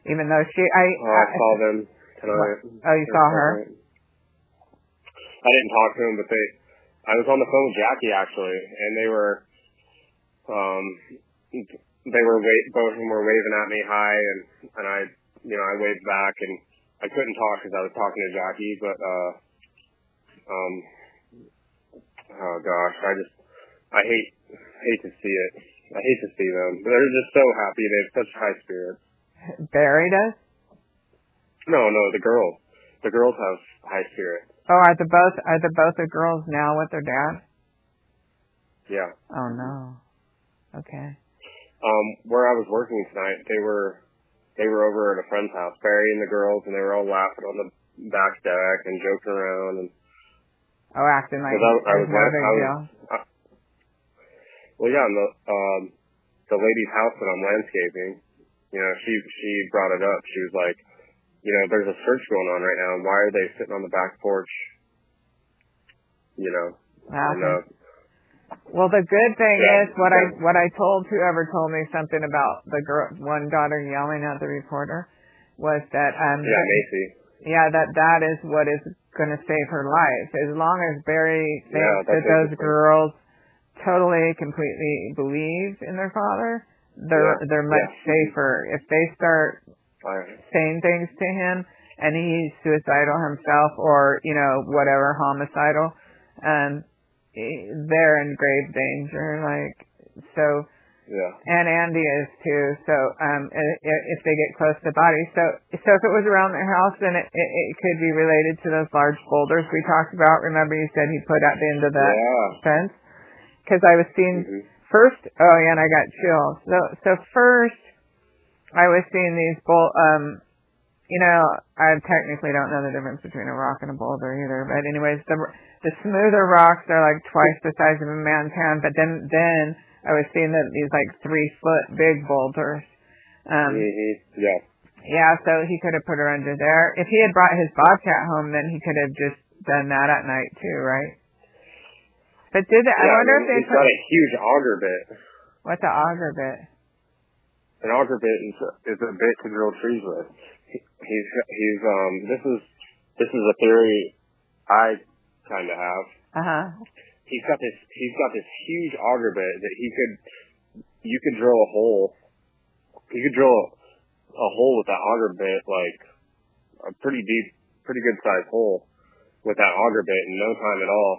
Even though I saw them tonight. Oh, you saw her? I didn't talk to them, but I was on the phone with Jackie actually, and they were both of them were waving at me hi, and I waved back, and I couldn't talk because I was talking to Jackie, but oh gosh, I hate to see it. I hate to see them. They're just so happy. They have such high spirits. Barry does? No, the girls. The girls have high spirits. Oh, are the both the girls now with their dad? Yeah. Oh no. Okay. Where I was working tonight, they were over at a friend's house, Barry and the girls, and they were all laughing on the back deck and joking around and acting like I was no big deal. Well, yeah, and the lady's house that I'm landscaping, she brought it up. She was like, there's a search going on right now, and why are they sitting on the back porch? Well, the good thing is what I told whoever told me something about the girl, one daughter yelling at the reporter, was that Macy. Yeah, that is what is going to save her life. As long as Barry thinks that those girls totally, completely believe in their father, they're much safer. If they start saying things to him and he's suicidal himself or whatever, homicidal, they're in grave danger. And Andy is too. So if they get close to the body, so if it was around their house, then it could be related to those large boulders we talked about. Remember, you said he put at the end of the fence. Because I was seeing first. Oh yeah, and I got chills. So first, I was seeing these I technically don't know the difference between a rock and a boulder either. But anyways, the smoother rocks are like twice the size of a man's hand. But then I was seeing that these 3-foot big boulders. Yeah, so he could have put her under there. If he had brought his bobcat home, then he could have just done that at night too, right? But I wonder if they he's got a huge auger bit. What's an auger bit? An auger bit is a bit to drill trees with. This is a theory I kind of have. He's got this huge auger bit that you could drill a hole. You could drill a hole with that auger bit, like a pretty deep, pretty good sized hole with that auger bit in no time at all,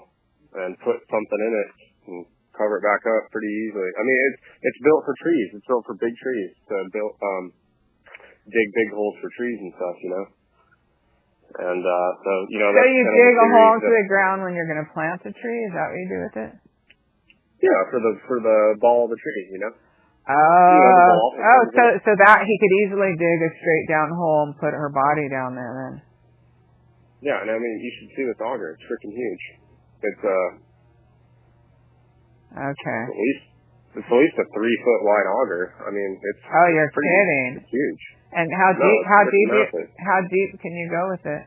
and put something in it and cover it back up pretty easily. I mean, it's built for trees. It's built for big trees to dig big holes for trees and stuff, you know. And so you know. So you dig a hole into the ground when you're going to plant a tree? Is that what you do with it? Yeah, for the ball of the tree, you know. So that he could easily dig a straight down hole and put her body down there then. Yeah, and I mean, you should see this auger. It's freaking huge. It's okay. It's at least a 3-foot wide auger. I mean, it's. Oh, you're kidding. It's huge. And how deep can you go with it?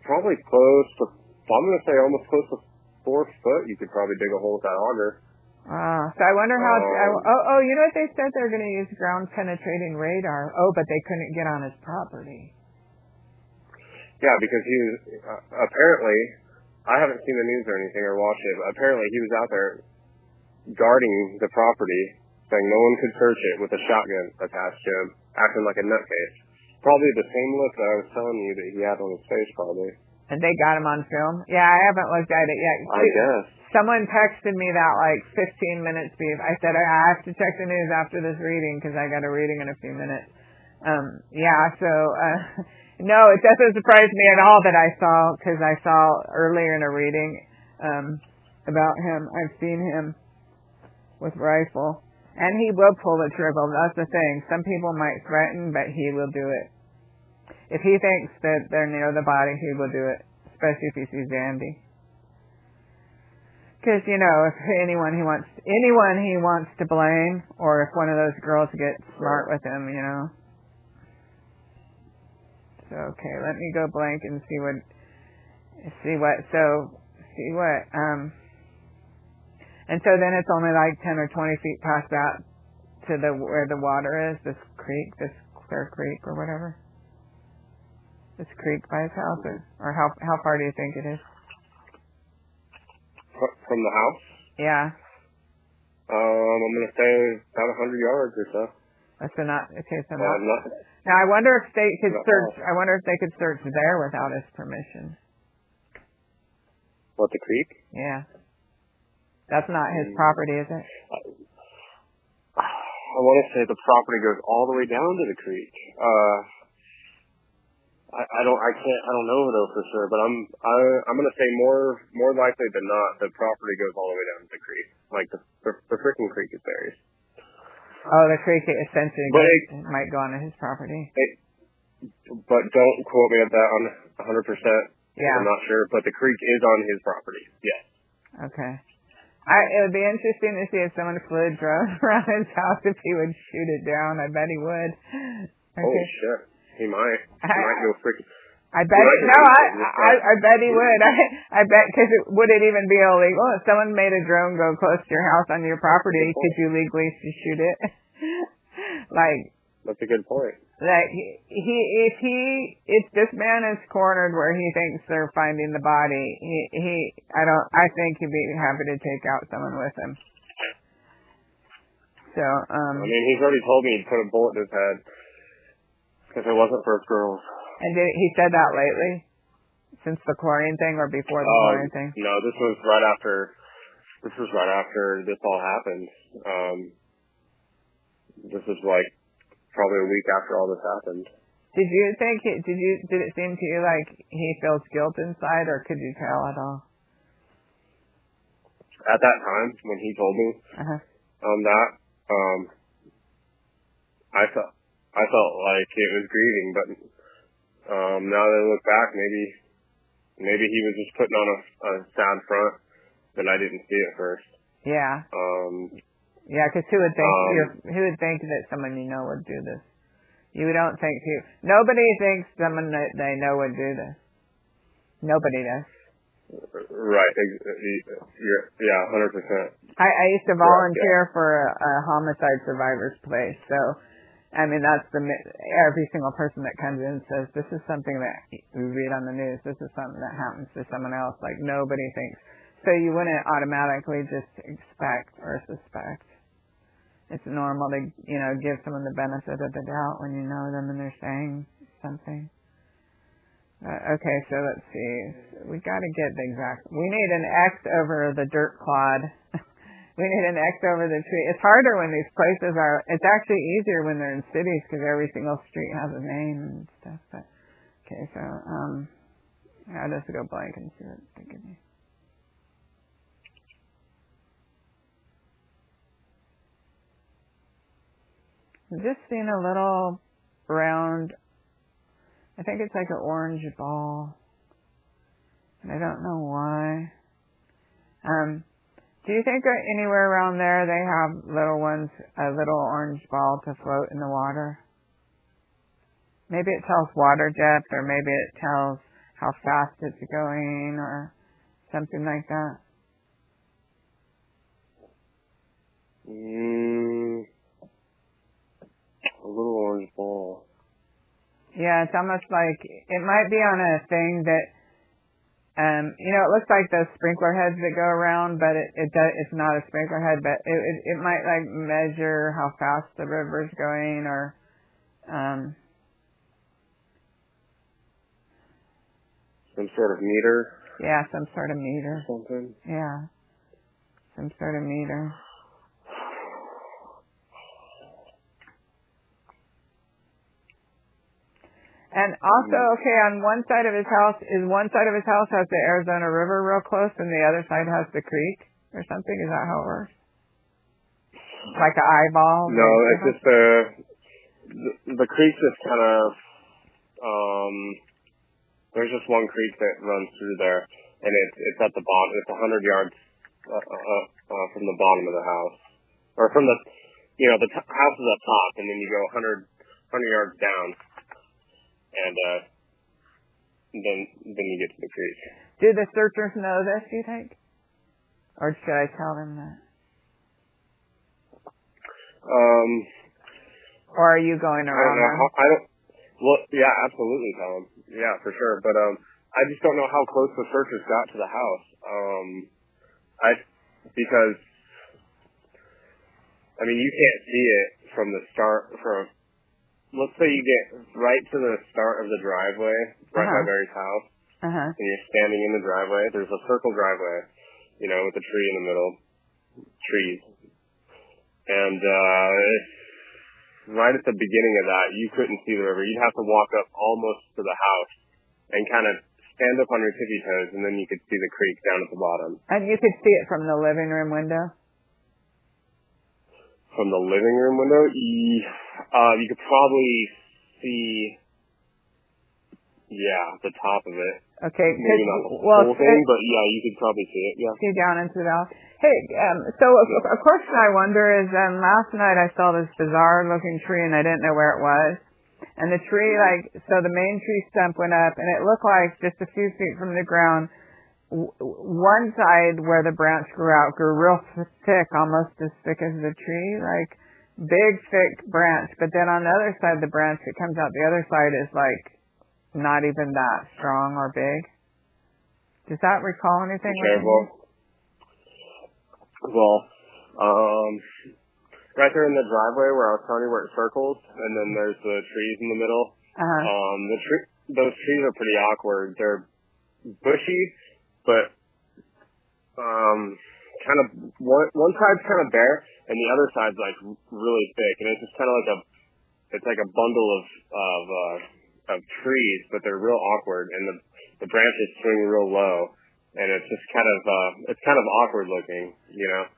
Probably close to. I'm going to say almost close to 4 foot. You could probably dig a hole with that auger. So I wonder how. You know what they said they're going to use ground penetrating radar. Oh, but they couldn't get on his property. Yeah, because he was apparently. I haven't seen the news or anything or watched it, but apparently he was out there guarding the property, saying no one could search it with a shotgun attached to him, acting like a nutcase. Probably the same look that I was telling you that he had on his face, probably. And they got him on film? Yeah, I haven't looked at it yet. I guess. Someone texted me that like 15 minutes before. I said, I have to check the news after this reading because I got a reading in a few minutes. No, it doesn't surprise me at all that I saw, because I saw earlier in a reading about him. I've seen him with rifle. And he will pull the trigger. That's the thing. Some people might threaten, but he will do it. If he thinks that they're near the body, he will do it, especially if he sees Andy. Because, you know, if anyone he wants to blame, or if one of those girls gets smart with him, you know. So, okay, let me go blank and see what, and so then it's only like 10 or 20 feet past that to where the water is, this Clear Creek or whatever. This creek by his house, or how far do you think it is? From the house? Yeah. I'm going to say about 100 yards or so. Now I wonder if they could search. I wonder if they could search there without his permission. What, the creek? Yeah. That's not his property, is it? I want to say the property goes all the way down to the creek. I don't know though for sure, but I'm going to say more likely than not the property goes all the way down to the creek. Like the freaking creek is theirs. Oh, the creek essentially might go onto his property. But don't quote me at that on 100%. Yeah. I'm not sure, but the creek is on his property. Yes. Okay. It would be interesting to see if someone flew a drone around his house, if he would shoot it down. I bet he would. Okay. Holy shit. He might. He might go freaking... I bet he would. I bet, because would it even be illegal if someone made a drone go close to your house on your property? Could you legally shoot it? That's a good point. Like if this man is cornered where he thinks they're finding the body, I think he'd be happy to take out someone with him. So I mean, he's already told me he'd put a bullet in his head if it wasn't for his girls. And he said that lately? Since the chlorine thing or before the chlorine thing? No, this was right after this all happened. This was like probably a week after all this happened. Did it seem to you like he feels guilt inside, or could you tell at all? At that time when he told me that, I felt like it was grieving, but now that I look back, maybe he was just putting on a sad front that I didn't see at first. Yeah. Yeah, because who would think that someone you know would do this? You don't think nobody thinks someone that they know would do this. Nobody does. Right. Yeah, 100%. I used to volunteer for a homicide survivors place, so. I mean, every single person that comes in says, this is something that we read on the news. This is something that happens to someone else. Like, nobody thinks so you wouldn't automatically just expect or suspect. It's normal to, give someone the benefit of the doubt when you know them and they're saying something. Okay, so let's see. We got to get the exact. We need an X over the dirt clod. We need an X over the tree. It's harder when these places are. It's actually easier when they're in cities because every single street has a name and stuff. But okay, so I'll just go blank and see what they give me. I'm just seeing a little round. I think it's like an orange ball. And I don't know why. Do you think that anywhere around there they have little ones, a little orange ball to float in the water? Maybe it tells water depth, or maybe it tells how fast it's going, or something like that. A little orange ball. Yeah, it's almost like it might be on a thing that, it looks like those sprinkler heads that go around, but it's not a sprinkler head, but it might like measure how fast the river's going, or some sort of meter. Yeah, some sort of meter. Something. Yeah, some sort of meter. And also, okay, on one side of his house has the Arizona River real close, and the other side has the creek or something. Is that how it works? Like an eyeball? No, it's just the creek's just kind of there's just one creek that runs through there, and it's at the bottom. It's 100 yards from the bottom of the house, or from the house is up top, and then you go 100 yards down. And then you get to the creek. Do the searchers know this, do you think? Or should I tell them that? Or are you going around? I don't. Well, yeah, absolutely tell them. Yeah, for sure. But I just don't know how close the searchers got to the house. Because you can't see it from the start. Let's say you get right to the start of the driveway, right by Barry's house, and you're standing in the driveway. There's a circle driveway, with a tree in the middle, trees. And right at the beginning of that, you couldn't see the river. You'd have to walk up almost to the house and kind of stand up on your tippy toes, and then you could see the creek down at the bottom. And you could see it from the living room window? From the living room window? You could probably see, the top of it. Okay. Maybe not the whole thing, but yeah, you could probably see it, yeah. See down into the house. Hey, so a question I wonder is, last night I saw this bizarre looking tree and I didn't know where it was. And the tree, so the main tree stump went up and it looked like just a few feet from the ground, one side where the branch grew out grew real thick, almost as thick as the tree, like big thick branch. But then on the other side, the branch that comes out the other side is like not even that strong or big. Does that recall anything? Okay, right there in the driveway where I was telling you where it circles, and then there's the trees in the middle. Those trees are pretty awkward. They're bushy, but kind of one side's kind of bare, and the other side's like really thick, and it's just kind of like a bundle of trees, but they're real awkward, and the branches swing real low, and it's just kind of awkward looking, Yeah.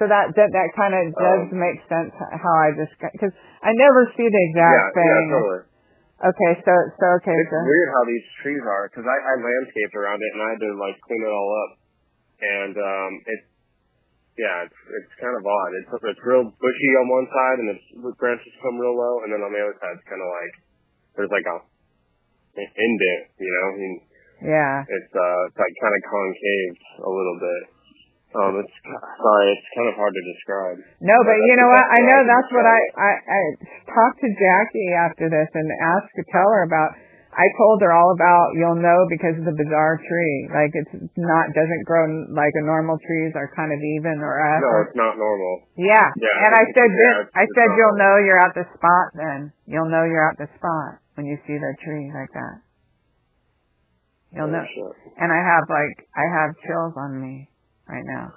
So that kind of does make sense how I just, because I never see the exact thing. Yeah, totally. Okay, so. It's weird how these trees are, because I landscaped around it and I had to clean it all up, and it's kind of odd. It's real bushy on one side and the branches come real low, and then on the other side it's kind of like there's like a indent, Yeah. It's like kind of concave a little bit. It's kind of hard to describe. No, but you know what? I know that's what I talked to Jackie after this and tell her about. I told her all about, you'll know because of the bizarre tree. Like doesn't grow like a normal trees are kind of even or up. No, it's not normal. Yeah. And I said, you'll know you're at the spot then. You'll know you're at the spot when you see the tree like that. You'll know. Sure. And I have chills on me right now.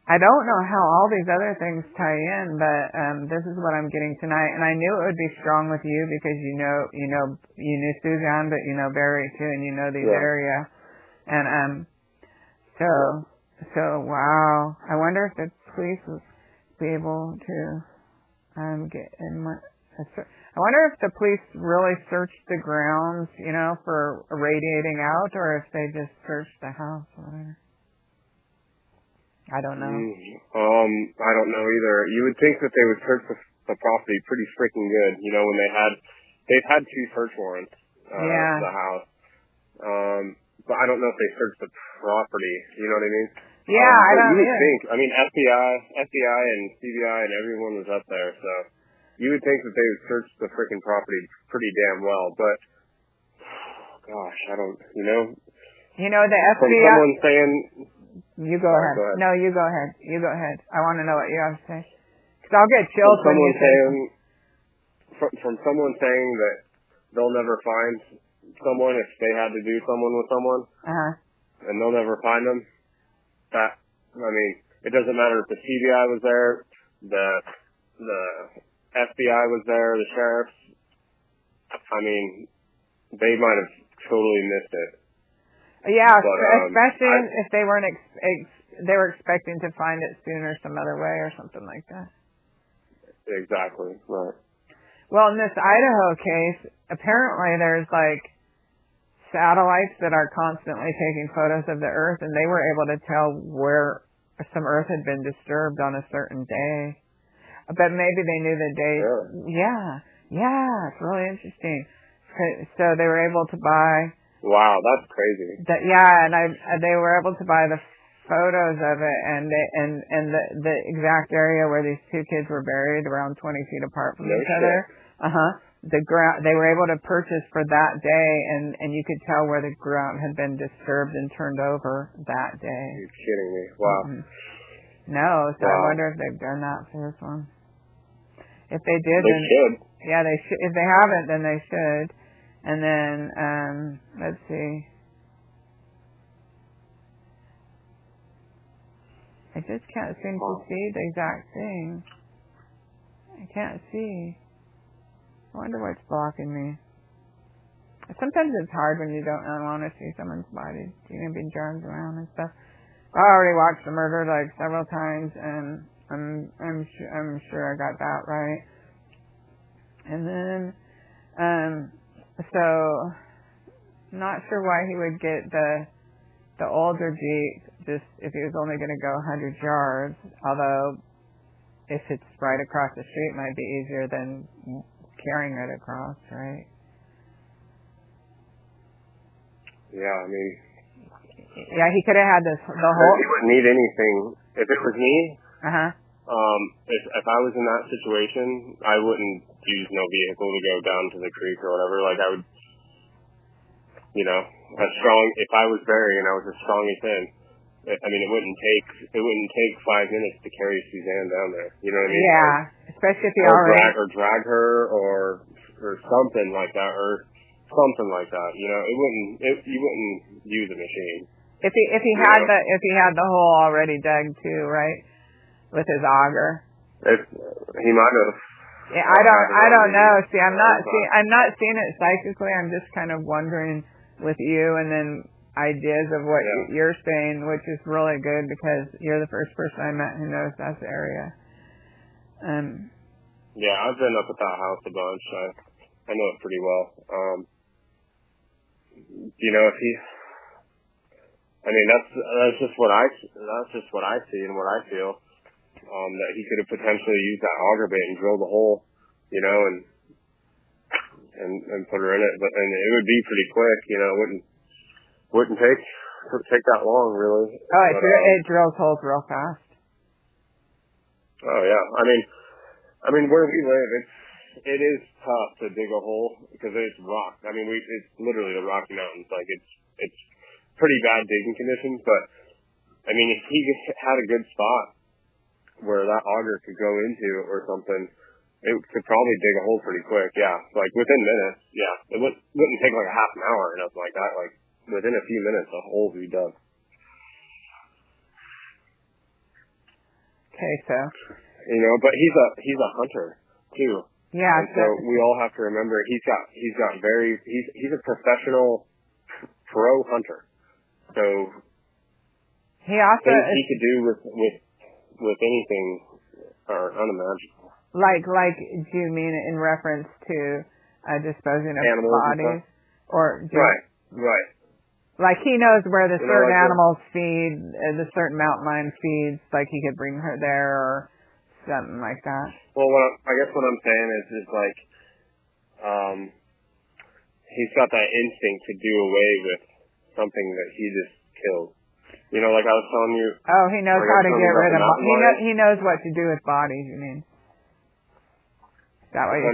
I don't know how all these other things tie in, but this is what I'm getting tonight. And I knew it would be strong with you because you knew Suzanne, but you know Barry too, and you know the area. And so wow. I wonder if the police will be able to get in my. I wonder if the police really searched the grounds, for radiating out, or if they just searched the house or whatever. I don't know. I don't know either. You would think that they would search the property pretty freaking good. When they've had 2 search warrants for the house. But I don't know if they searched the property. You know what I mean? Yeah, I don't. You would think. I mean, FBI and CBI and everyone was up there, so you would think that they would search the freaking property pretty damn well. But gosh, I don't. The FBI. From someone saying. You go ahead. Go ahead. No, you go ahead. You go ahead. I want to know what you have to say. Because I'll get chills when you say. From someone saying that they'll never find someone if they had to do someone with someone, and they'll never find them. It doesn't matter if the CBI was there, the FBI was there, the sheriffs. They might have totally missed it. Yeah, but, especially if they weren't they were expecting to find it sooner some other way or something like that. Exactly, right. Well, in this Idaho case, apparently there's satellites that are constantly taking photos of the Earth, and they were able to tell where some Earth had been disturbed on a certain day. But maybe they knew the day. Sure. Yeah, it's really interesting. So they were able to buy. Wow, that's crazy. And they were able to buy the photos of it, and the exact area where these 2 kids were buried, around 20 feet apart from each other. The ground they were able to purchase for that day, and you could tell where the ground had been disturbed and turned over that day. You're kidding me! Wow. No, so wow. I wonder if they've done that for this one. If they did, they should. Yeah, they should. If they haven't, then they should. And then, let's see. I just can't seem to see the exact thing. I can't see. I wonder what's blocking me. Sometimes it's hard when you don't want to see someone's body. You're going to be drugged around and stuff. I already watched the murder several times, and I'm sure I got that right. And then, so, not sure why he would get the older Jeep just if he was only going to go 100 yards, although if it's right across the street it might be easier than carrying it across, right? Yeah, Yeah, he could have had the whole... He wouldn't need anything. If it was me, if I was in that situation, I wouldn't use no vehicle to go down to the creek or whatever. I would, if I was Barry and I was as strong as him, it wouldn't take 5 minutes to carry Suzanne down there. You know what I mean? Yeah, especially if you already... drag her or something like that, or something like that. You wouldn't use a machine. If he had the hole already dug too, right? With his auger. He might have. Yeah, I don't know. See, I'm not seeing it psychically. I'm just kind of wondering with you, and then ideas of what you're saying, which is really good because you're the first person I met who knows that area. Yeah, I've been up at that house a bunch. I know it pretty well. If he, that's just what I see and what I feel. That he could have potentially used that auger bait and drilled a hole, and put her in it. And it would be pretty quick, it wouldn't take that long, really. Oh, it drills holes real fast. Oh yeah, where we live, it is tough to dig a hole because it's rock. I mean, it's literally the Rocky Mountains. Like it's pretty bad digging conditions, but I mean, if he had a good spot where that auger could go into or something, it could probably dig a hole pretty quick. Yeah, like within minutes. Yeah, it wouldn't take like a half an hour or nothing like that. Like within a few minutes, a hole would be dug. Okay, so. But he's a hunter too. Yeah. And so we all have to remember he's a professional pro hunter. So he also things he could do with anything are unimaginable. Like, do you mean in reference to disposing of animals bodies, or right? Like he knows where the certain like animals feed, the certain mountain lion feeds. Like he could bring her there or something like that. Well, I guess what I'm saying is like, he's got that instinct to do away with something that he just killed. Like I was telling you. Oh, he knows how to get rid of. He knows what to do with bodies. You mean? That way.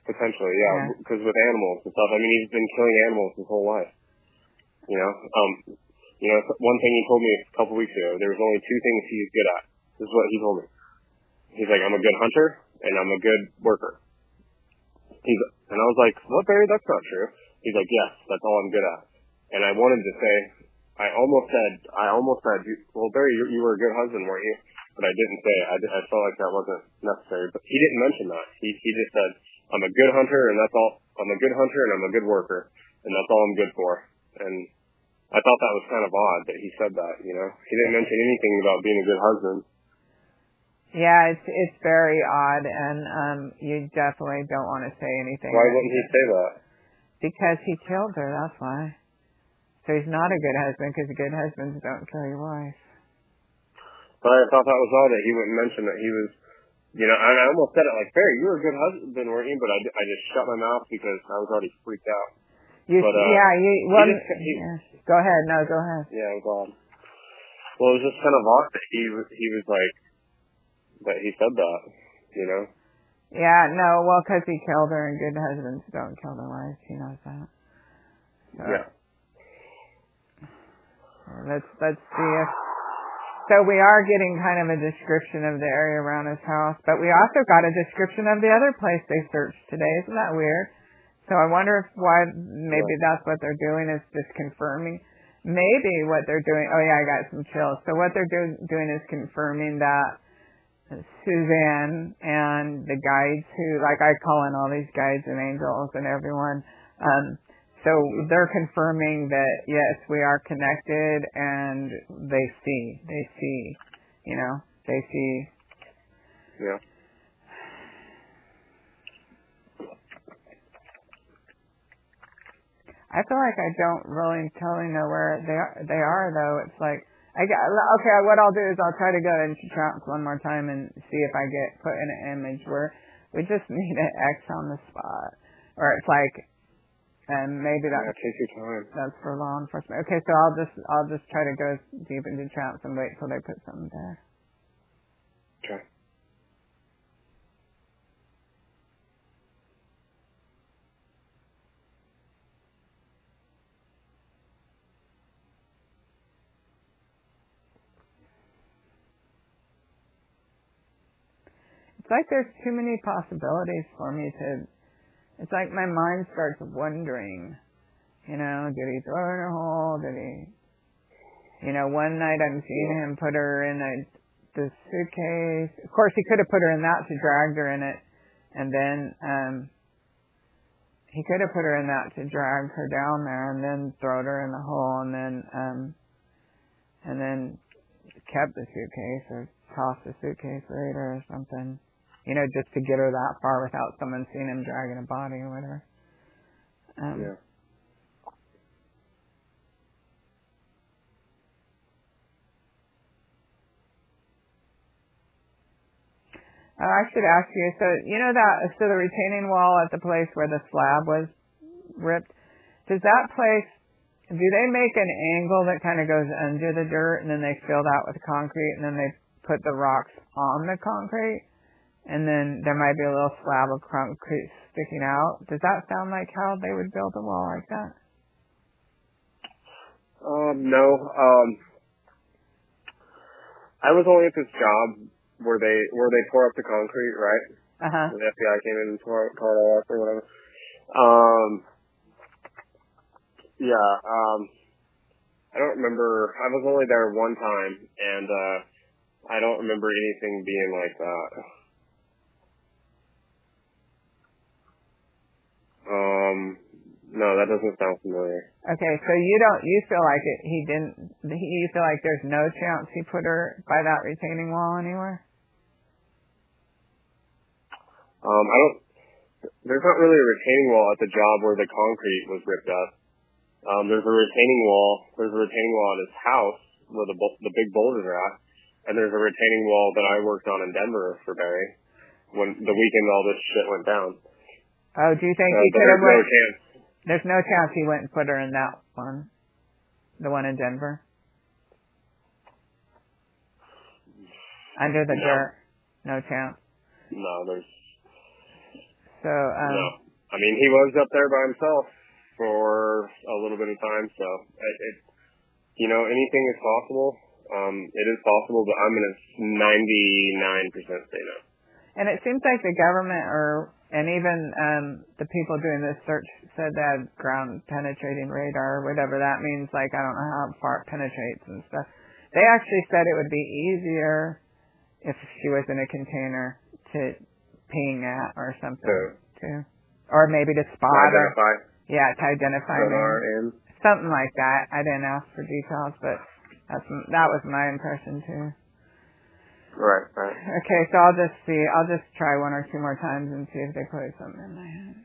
Potentially, yeah. Because with animals and stuff, I mean, he's been killing animals his whole life. One thing he told me a couple weeks ago, there was only two things he's good at. This is what he told me. He's like, I'm a good hunter and I'm a good worker. And I was like, what, Barry? That's not true. He's like, yes, that's all I'm good at. And I wanted to say, I almost said, well, Barry, you were a good husband, weren't you? But I didn't say it. I felt like that wasn't necessary. But he didn't mention that. He just said, I'm a good hunter and that's all. I'm a good hunter and I'm a good worker and that's all I'm good for. And I thought that was kind of odd that he said that. He didn't mention anything about being a good husband. Yeah, it's very odd, and you definitely don't want to say anything. Why wouldn't he say that? Because he killed her, that's why. So he's not a good husband, because good husbands don't kill your wife. But I thought that was odd that he wouldn't mention that he was, and I almost said it like, Barry, you were a good husband, weren't you? But I just shut my mouth because I was already freaked out. Go ahead. No, go ahead. Yeah, it was odd. Well, it was just kind of odd that he was like, that he said that, Yeah, no, well, because he killed her, and good husbands don't kill their wives. He knows that. So, yeah. Let's see if. So we are getting kind of a description of the area around his house, but we also got a description of the other place they searched today. Isn't that weird? So I wonder maybe that's what they're doing, is just confirming. Maybe what they're doing. Oh yeah, I got some chills. So what they're doing is confirming that Suzanne and the guides who, like I call in all these guides and angels and everyone, so they're confirming that yes, we are connected, and they see, Yeah. I feel like I don't really totally know where they are though. It's like, what I'll do is I'll try to go into trance one more time and see if I get put in an image where we just need an X on the spot. Or it's like, and maybe that's, take your time. That's for law enforcement. Okay, so I'll just try to go deep into trance and wait till they put something there. Okay. It's like there's too many possibilities for me to. It's like my mind starts wondering. Did he throw her in a hole? Did he? One night I'm seeing him put her in the suitcase. Of course, he could have put her in that to drag her in it, and then he could have put her in that to drag her down there, and then throw her in the hole, and then kept the suitcase or tossed the suitcase later or something. Just to get her that far without someone seeing him dragging a body or whatever. Yeah. I should ask you, so the retaining wall at the place where the slab was ripped, does that place, do they make an angle that kind of goes under the dirt and then they fill that with concrete and then they put the rocks on the concrete? and then there might be a little slab of concrete sticking out. Does that sound like how they would build a wall like that? No. I was only at this job where they tore up the concrete, right? Uh-huh. The FBI came in and tore it all up or whatever. I don't remember. I was only there one time, and I don't remember anything being like that. No, that doesn't sound familiar. Okay, so you feel like you feel like there's no chance he put her by that retaining wall anywhere? There's not really a retaining wall at the job where the concrete was ripped up. There's a retaining wall at his house where the big boulders are at, and there's a retaining wall that I worked on in Denver for Barry when the weekend all this shit went down. Oh, do you think he could have There's no chance. There's no chance he went and put her in that one, the one in Denver? Under the dirt? No chance? No, there's... So, no. I mean, he was up there by himself for a little bit of time, so anything is possible. It is possible, but I'm going to 99% say no. And it seems like the government and even the people doing this search said they had ground penetrating radar or whatever that means. Like, I don't know how far it penetrates and stuff. They actually said it would be easier if she was in a container to ping at or something too. Or maybe to spot her. Yeah, to identify her. Something like that. I didn't ask for details, but that was my impression too. Right. Okay, so I'll just try one or two more times and see if they put something in my head.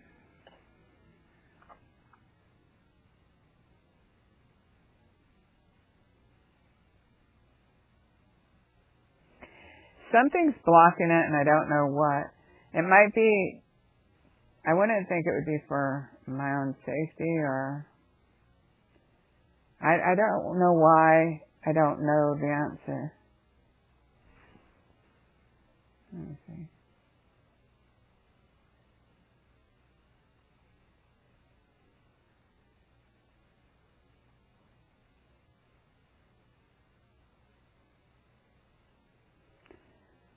Something's blocking it and I don't know what. It might be, I wouldn't think it would be for my own safety or, I don't know why I don't know the answer. Let me see.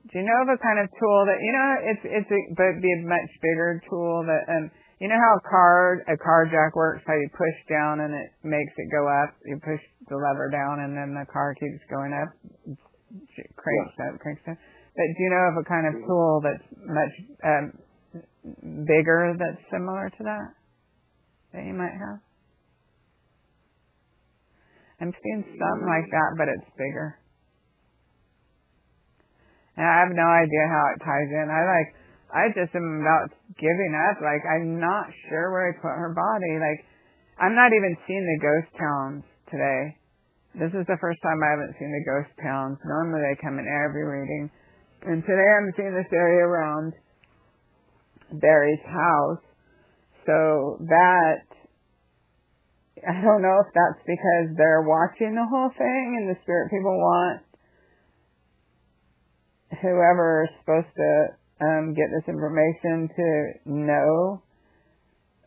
Do you know of a kind of tool that, but be a much bigger tool that, you know how a car jack works, how you push down and it makes it go up, you push the lever down and then the car keeps going up, cranks up. But do you know of a kind of tool that's much bigger that's similar to that you might have? I'm seeing something like that, but it's bigger. And I have no idea how it ties in. I just am about giving up. Like, I'm not sure where I put her body. Like, I'm not even seeing the ghost towns today. This is the first time I haven't seen the ghost towns. Normally they come in every reading. And today I'm seeing this area around Barry's house. So that, I don't know if that's because they're watching the whole thing and the spirit people want whoever is supposed to get this information to know.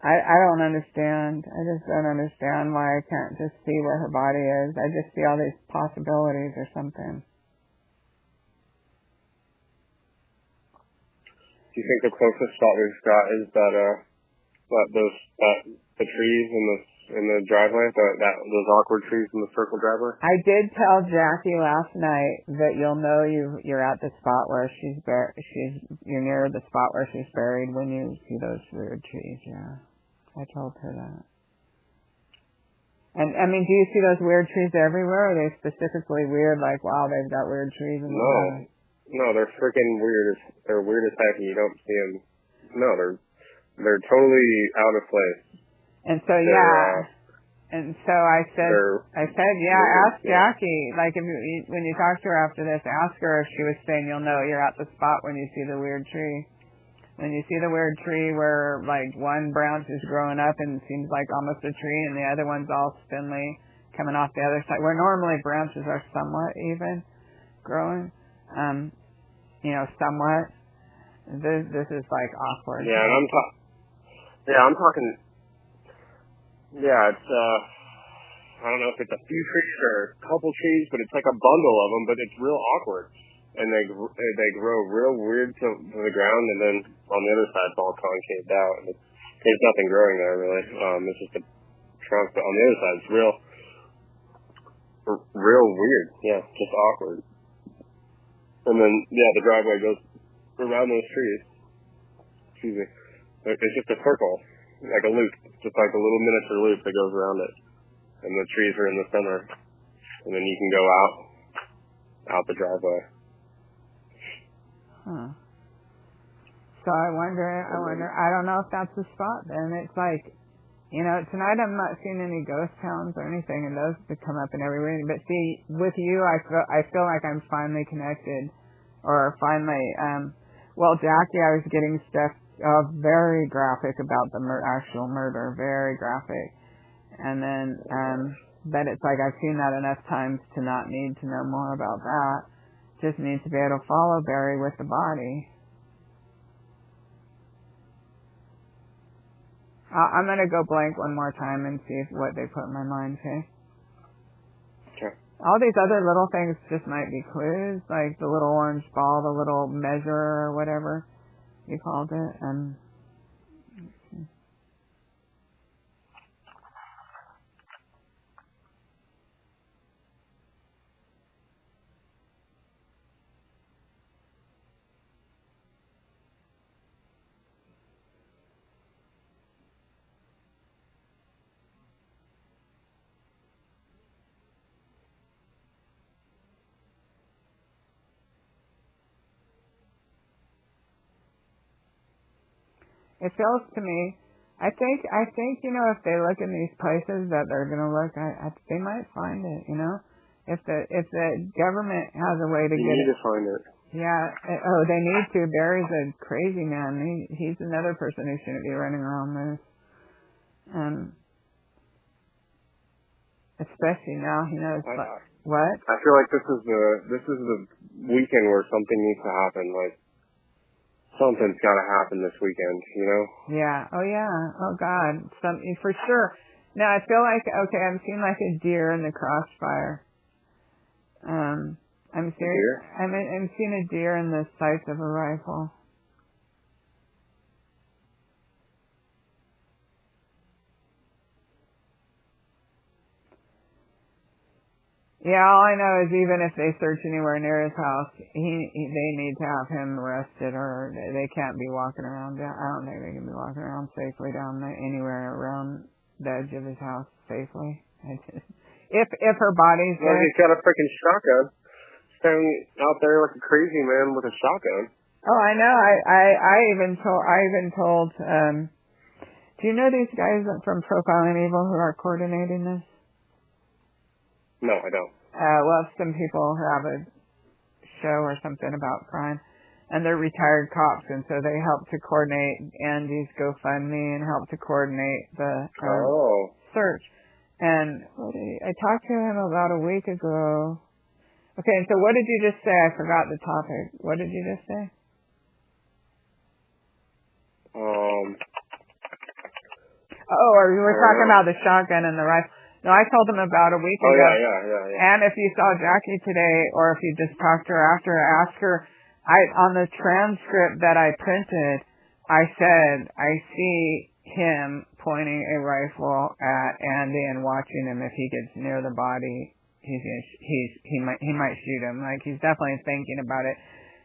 I don't understand. I just don't understand why I can't just see where her body is. I just see all these possibilities or something. Do you think the closest spot we've got is the trees in the driveway, those awkward trees in the circle driveway? I did tell Jackie last night that you'll know you're at the spot where you're near the spot where she's buried when you see those weird trees. Yeah, I told her that. And I mean, do you see those weird trees everywhere? Or are they specifically weird? Like, wow, they've got weird trees in the valley? No, they're freaking weird. They're weird as heck, and you don't see them. No, they're totally out of place. And so, and so I said, ask Jackie, like, when you talk to her after this, ask her if she was saying you'll know you're at the spot when you see the weird tree. When you see the weird tree where, like, one branch is growing up and seems like almost a tree, and the other one's all spindly coming off the other side, where normally branches are somewhat even growing, somewhat. This is like awkward. Yeah, and I'm talking. Yeah, it's I don't know if it's a few trees or a couple trees, but it's like a bundle of them, but it's real awkward. And they grow real weird to the ground, and then on the other side it's all concaved out. And there's nothing growing there really. It's just a trunk, but on the other side it's real weird. Yeah, just awkward. And then the driveway goes around those trees. Excuse me. It's just a circle, like a loop, just like a little miniature loop that goes around it. And the trees are in the center, and then you can go out the driveway. Huh. So I wonder, I don't know if that's the spot then. It's like, tonight I'm not seeing any ghost towns or anything, and those that come up in every reading. But see, with you, I feel like I'm finally connected, or finally, Jackie, I was getting stuff very graphic about the actual murder, very graphic. And then, but it's like I've seen that enough times to not need to know more about that. Just need to be able to follow Barry with the body. I'm going to go blank one more time and see what they put in my mind, okay? Sure. All these other little things just might be clues, like the little orange ball, the little measure or whatever you called it, and it feels to me, I think, if they look in these places that they're going to look, they might find it, If the government has a way to get it. You need to find it. Yeah. They need to. Barry's a crazy man. He's another person who shouldn't be running around loose. Especially now he knows what? I feel like this is the weekend where something needs to happen, like something's got to happen this weekend, Yeah. Oh, yeah. Oh, God. Something for sure. Now, I feel like, I'm seeing like a deer in the crossfire. I'm seeing a deer in the sights of a rifle. Yeah, all I know is even if they search anywhere near his house, they need to have him arrested, or they can't be walking around. I don't think they can be walking around safely down there, anywhere around the edge of his house safely. If her body's there. Well, he's got a freaking shotgun, standing out there like a crazy man with a shotgun. Oh, I know. I even told. Do you know these guys from Profiling Evil who are coordinating this? No, I don't. Some people who have a show or something about crime, and they're retired cops, and so they help to coordinate Andy's GoFundMe and help to coordinate the search. And I talked to him about a week ago. Okay, and so what did you just say? I forgot the topic. What did you just say? Or we were talking about the shotgun and the rifle. No, I told him about a week ago. Oh, yeah. And if you saw Jackie today, or if you just talked to her after, ask her, on the transcript that I printed, I said, I see him pointing a rifle at Andy and watching him. If he gets near the body, he might shoot him. Like, he's definitely thinking about it.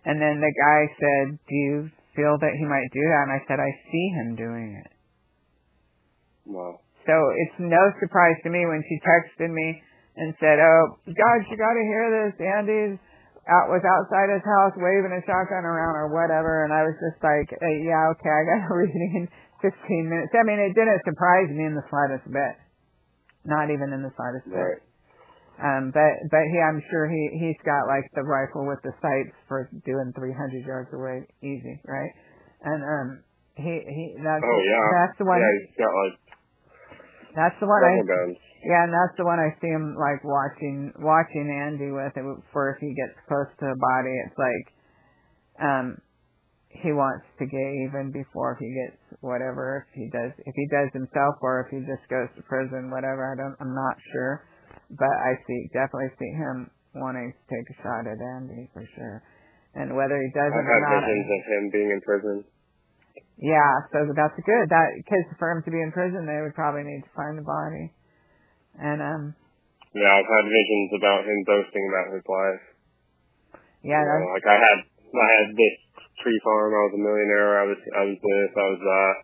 And then the guy said, do you feel that he might do that? And I said, I see him doing it. Wow. So it's no surprise to me when she texted me and said, oh, God, you got to hear this. Andy's was outside his house waving a shotgun around or whatever. And I was just like, yeah, okay, I got a reading in 15 minutes. I mean, it didn't surprise me in the slightest bit. Not even in the slightest bit. Right. But I'm sure he's got like the rifle with the sights for doing 300 yards away easy, right? And that's the one. Yeah, he's got like. That's the one guns. Yeah, and that's the one I see him like watching Andy with it for if he gets close to the body. It's like he wants to get even before he gets whatever, if he does himself or if he just goes to prison, whatever. I'm not sure, but I definitely see him wanting to take a shot at Andy for sure. And whether he does it or not, I've had visions of him being in prison. Yeah, so that's good. Because for him to be in prison, they would probably need to find the body. And yeah, I've had visions about him boasting about his life. Yeah, like I had this tree farm. I was a millionaire. I was this. I was that.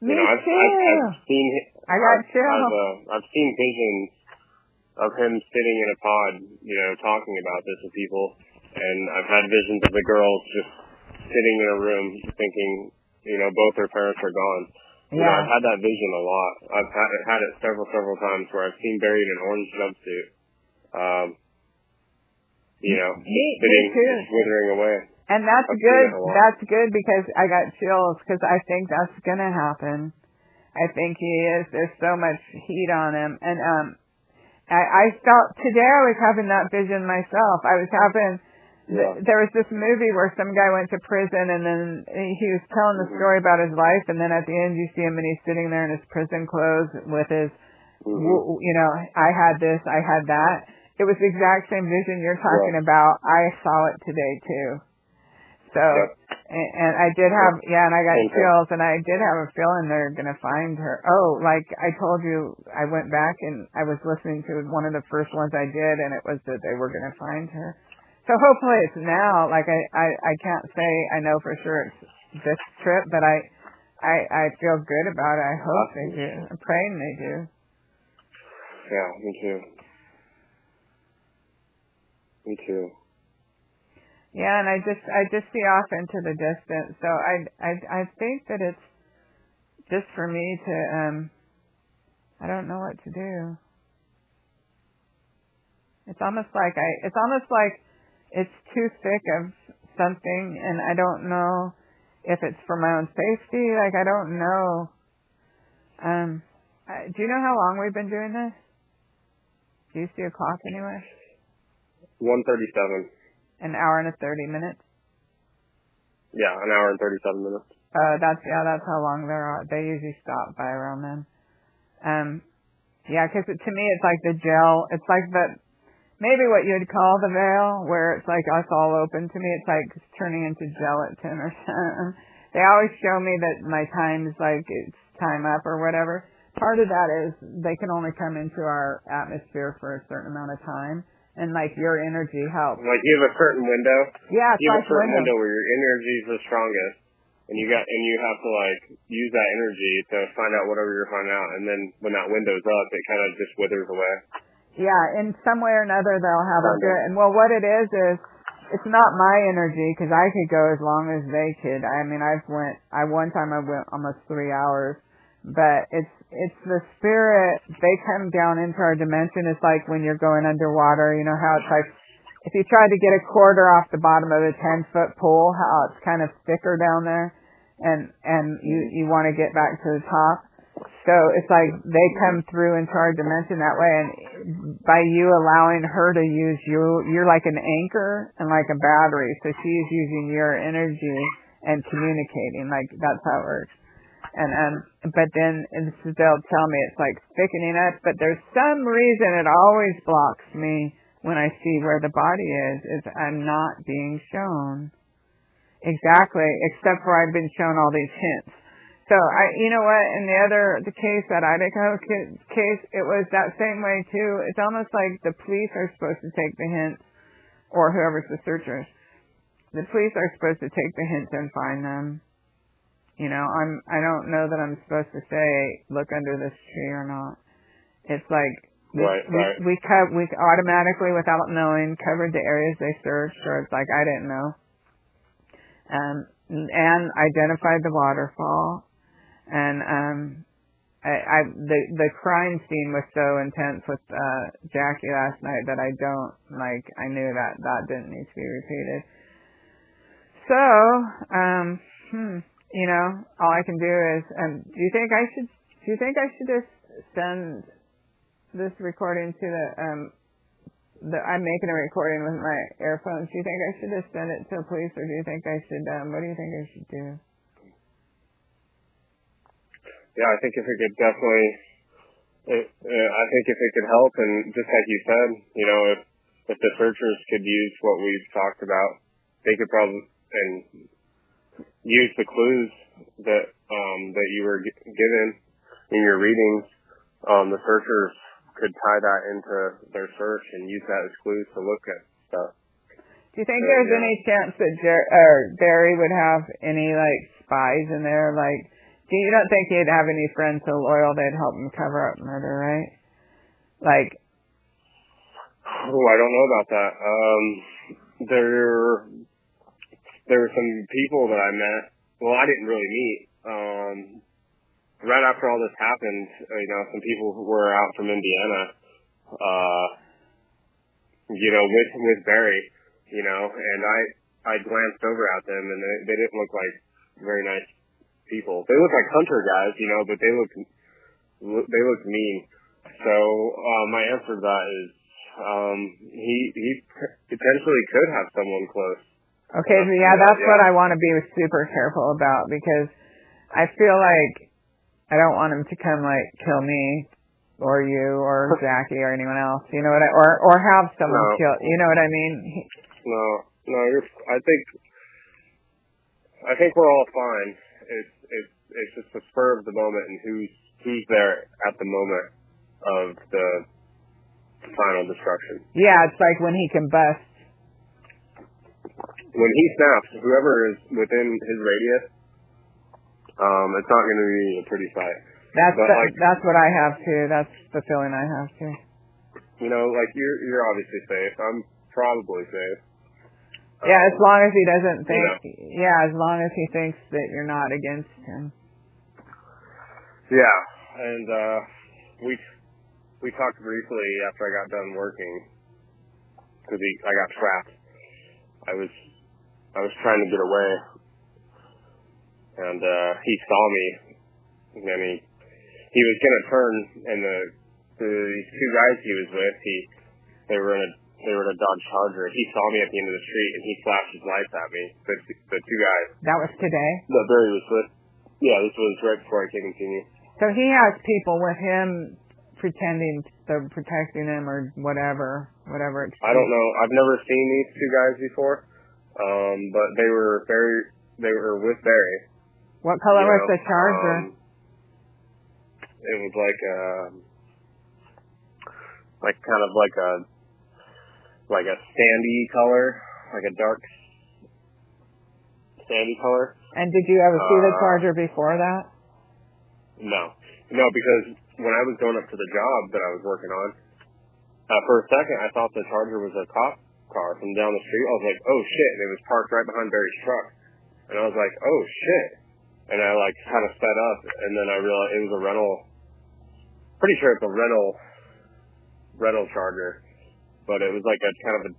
Me too. I've seen. I've seen visions of him sitting in a pod, talking about this with people, and I've had visions of the girls just sitting in a room thinking, both their parents are gone. Yeah. I've had that vision a lot. I've had it several times where I've seen buried in an orange jumpsuit, sitting, just withering away. And that's good. That's good because I got chills because I think that's going to happen. I think he is. There's so much heat on him. And I felt today I was having that vision myself. I was having... Yeah. There was this movie where some guy went to prison and then he was telling the story about his life, and then at the end you see him and he's sitting there in his prison clothes with his, I had this, I had that. It was the exact same vision you're talking about. I saw it today too. So, and I did have, and I got chills, and I did have a feeling they're going to find her. Oh, like I told you, I went back and I was listening to one of the first ones I did, and it was that they were going to find her. So hopefully it's now. Like I can't say I know for sure it's this trip, but I feel good about it. I hope they do. I'm praying they do. Yeah, me too. Me too. Yeah, and I just see off into the distance. So I think that it's just for me to I don't know what to do. It's almost like it's too thick of something, and I don't know if it's for my own safety. Like, I don't know. Do you know how long we've been doing this? Do you see a clock anyway? 1:37. An hour and 30 minutes? Yeah, an hour and 37 minutes. That's how long they usually stop by around then. Yeah, because to me it's like the gel. It's like maybe what you'd call the veil, where it's like it's all open to me. It's like it's turning into gelatin or something. They always show me that my time's like it's time up or whatever. Part of that is they can only come into our atmosphere for a certain amount of time, and like your energy helps. Like you have a certain window. Yeah, it's you have like a certain window where your energy is the strongest, and you have to like use that energy to find out whatever you're finding out, and then when that window's up, it kind of just withers away. Yeah, in some way or another they'll have a good, and well, what it is it's not my energy because I could go as long as they could. I mean, one time I went almost 3 hours, but it's the spirit. They come down into our dimension. It's like when you're going underwater. You know how it's like if you tried to get a quarter off the bottom of a 10-foot pool, how it's kind of thicker down there, and you want to get back to the top. So it's like they come through into our dimension that way, and by you allowing her to use you're like an anchor and like a battery. So she's using your energy and communicating. Like that's how it works. And but then they'll tell me it's like thickening up, but there's some reason it always blocks me when I see where the body is I'm not being shown exactly, except for I've been shown all these hints. So you know what? In the case, that Idaho case, it was that same way too. It's almost like the police are supposed to take the hints, or whoever's the searchers. The police are supposed to take the hints and find them. You know, I don't know that I'm supposed to say look under this tree or not. It's like we automatically, without knowing, covered the areas they searched, or it's like I didn't know, and identified the waterfall. And the crime scene was so intense with Jackie last night that I knew that didn't need to be repeated. So, you know, all I can do is, do you think I should just send this recording to the I'm making a recording with my earphones. Do you think I should just send it to the police, or do you think I should, what do you think I should do? Yeah, I think if it could definitely, I think if it could help, and just like you said, you know, if the searchers could use what we've talked about, they could probably, and use the clues that you were given in your readings, the searchers could tie that into their search and use that as clues to look at stuff. Do you think there's any chance that Barry would have any, like, spies in there? Like, you don't think he'd have any friends so loyal they'd help him cover up murder, right? Like, oh, I don't know about that. There were some people that I met. Well, I didn't really meet. Right after all this happened, you know, some people who were out from Indiana, you know, with Barry, you know, and I glanced over at them, and they didn't look like very nice people. They looked like hunter guys, you know, but they looked mean. So my answer to that is he potentially could have someone close. Okay, yeah, that's what I want to be super careful about, because I feel like I don't want him to come, like, kill me or you or Jackie or anyone else, you know what or have someone kill, you know what I mean? No, I think we're all fine. It's just the spur of the moment and who's there at the moment of the final destruction. Yeah, it's like when he combusts. When he snaps, whoever is within his radius, it's not going to be a pretty sight. That's what I have too. That's the feeling I have too. You know, like you're obviously safe. I'm probably safe. Yeah, as long as he doesn't think. You know. Yeah, as long as he thinks that you're not against him. Yeah, and we talked briefly after I got done working because I got trapped. I was trying to get away, and he saw me, and he was gonna turn, and these two guys he was with, they were in a Dodge Charger. He saw me at the end of the street, and he flashed his lights at me. The two guys. That was today? That Barry was with. Yeah, this was right before I came and seen you. So he has people with him pretending they're protecting him or whatever. I don't know. I've never seen these two guys before, but they were with Barry. What color was the Charger? It was like a sandy color, like a dark sandy color. And did you ever see the Charger before that? No, because when I was going up to the job that I was working on, for a second I thought the Charger was a cop car from down the street. I was like, oh shit, and it was parked right behind Barry's truck. And I was like, oh shit. And I kind of sped up, and then I realized it was a rental. Pretty sure it's a rental Charger, but it was like a kind of a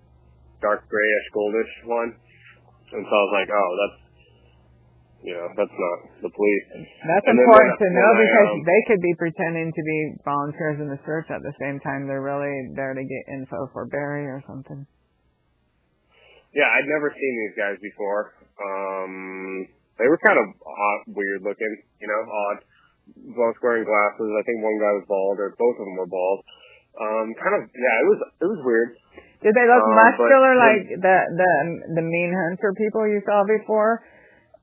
dark grayish goldish one. And so I was like, oh, that's not the police. That's important to know because they could be pretending to be volunteers in the search at the same time they're really there to get info for Barry or something. Yeah, I'd never seen these guys before. They were kind of weird looking, odd. Both wearing glasses. I think one guy was bald, or both of them were bald. It was weird. Did they look muscular like the mean hunter people you saw before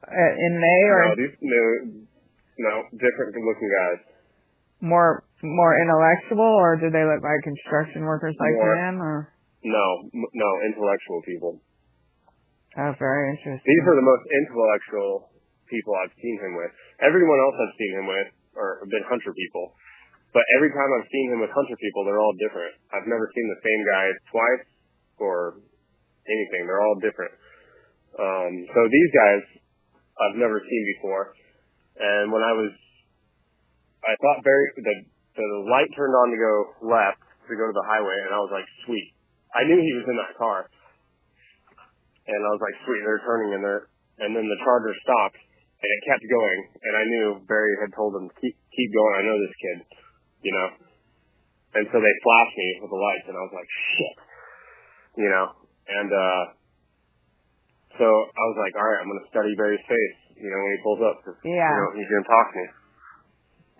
in May? Or no, different looking guys. More intellectual, or did they look like construction workers like them? Or no, intellectual people. Oh, very interesting. These are the most intellectual people I've seen him with. Everyone else I've seen him with have been hunter people. But every time I've seen him with hunter people, they're all different. I've never seen the same guy twice or anything. They're all different. So these guys I've never seen before. And when I thought the light turned on to go left to go to the highway, and I was like, sweet. I knew he was in that car. And I was like, sweet, they're turning in there. And then the Charger stopped, and it kept going. And I knew Barry had told him, keep going, I know this kid, And so they flashed me with the lights, and I was like, shit. you know, and so I was like, all right, I'm going to study Barry's face, you know, when he pulls up, 'cause, you know, he's going to talk to me.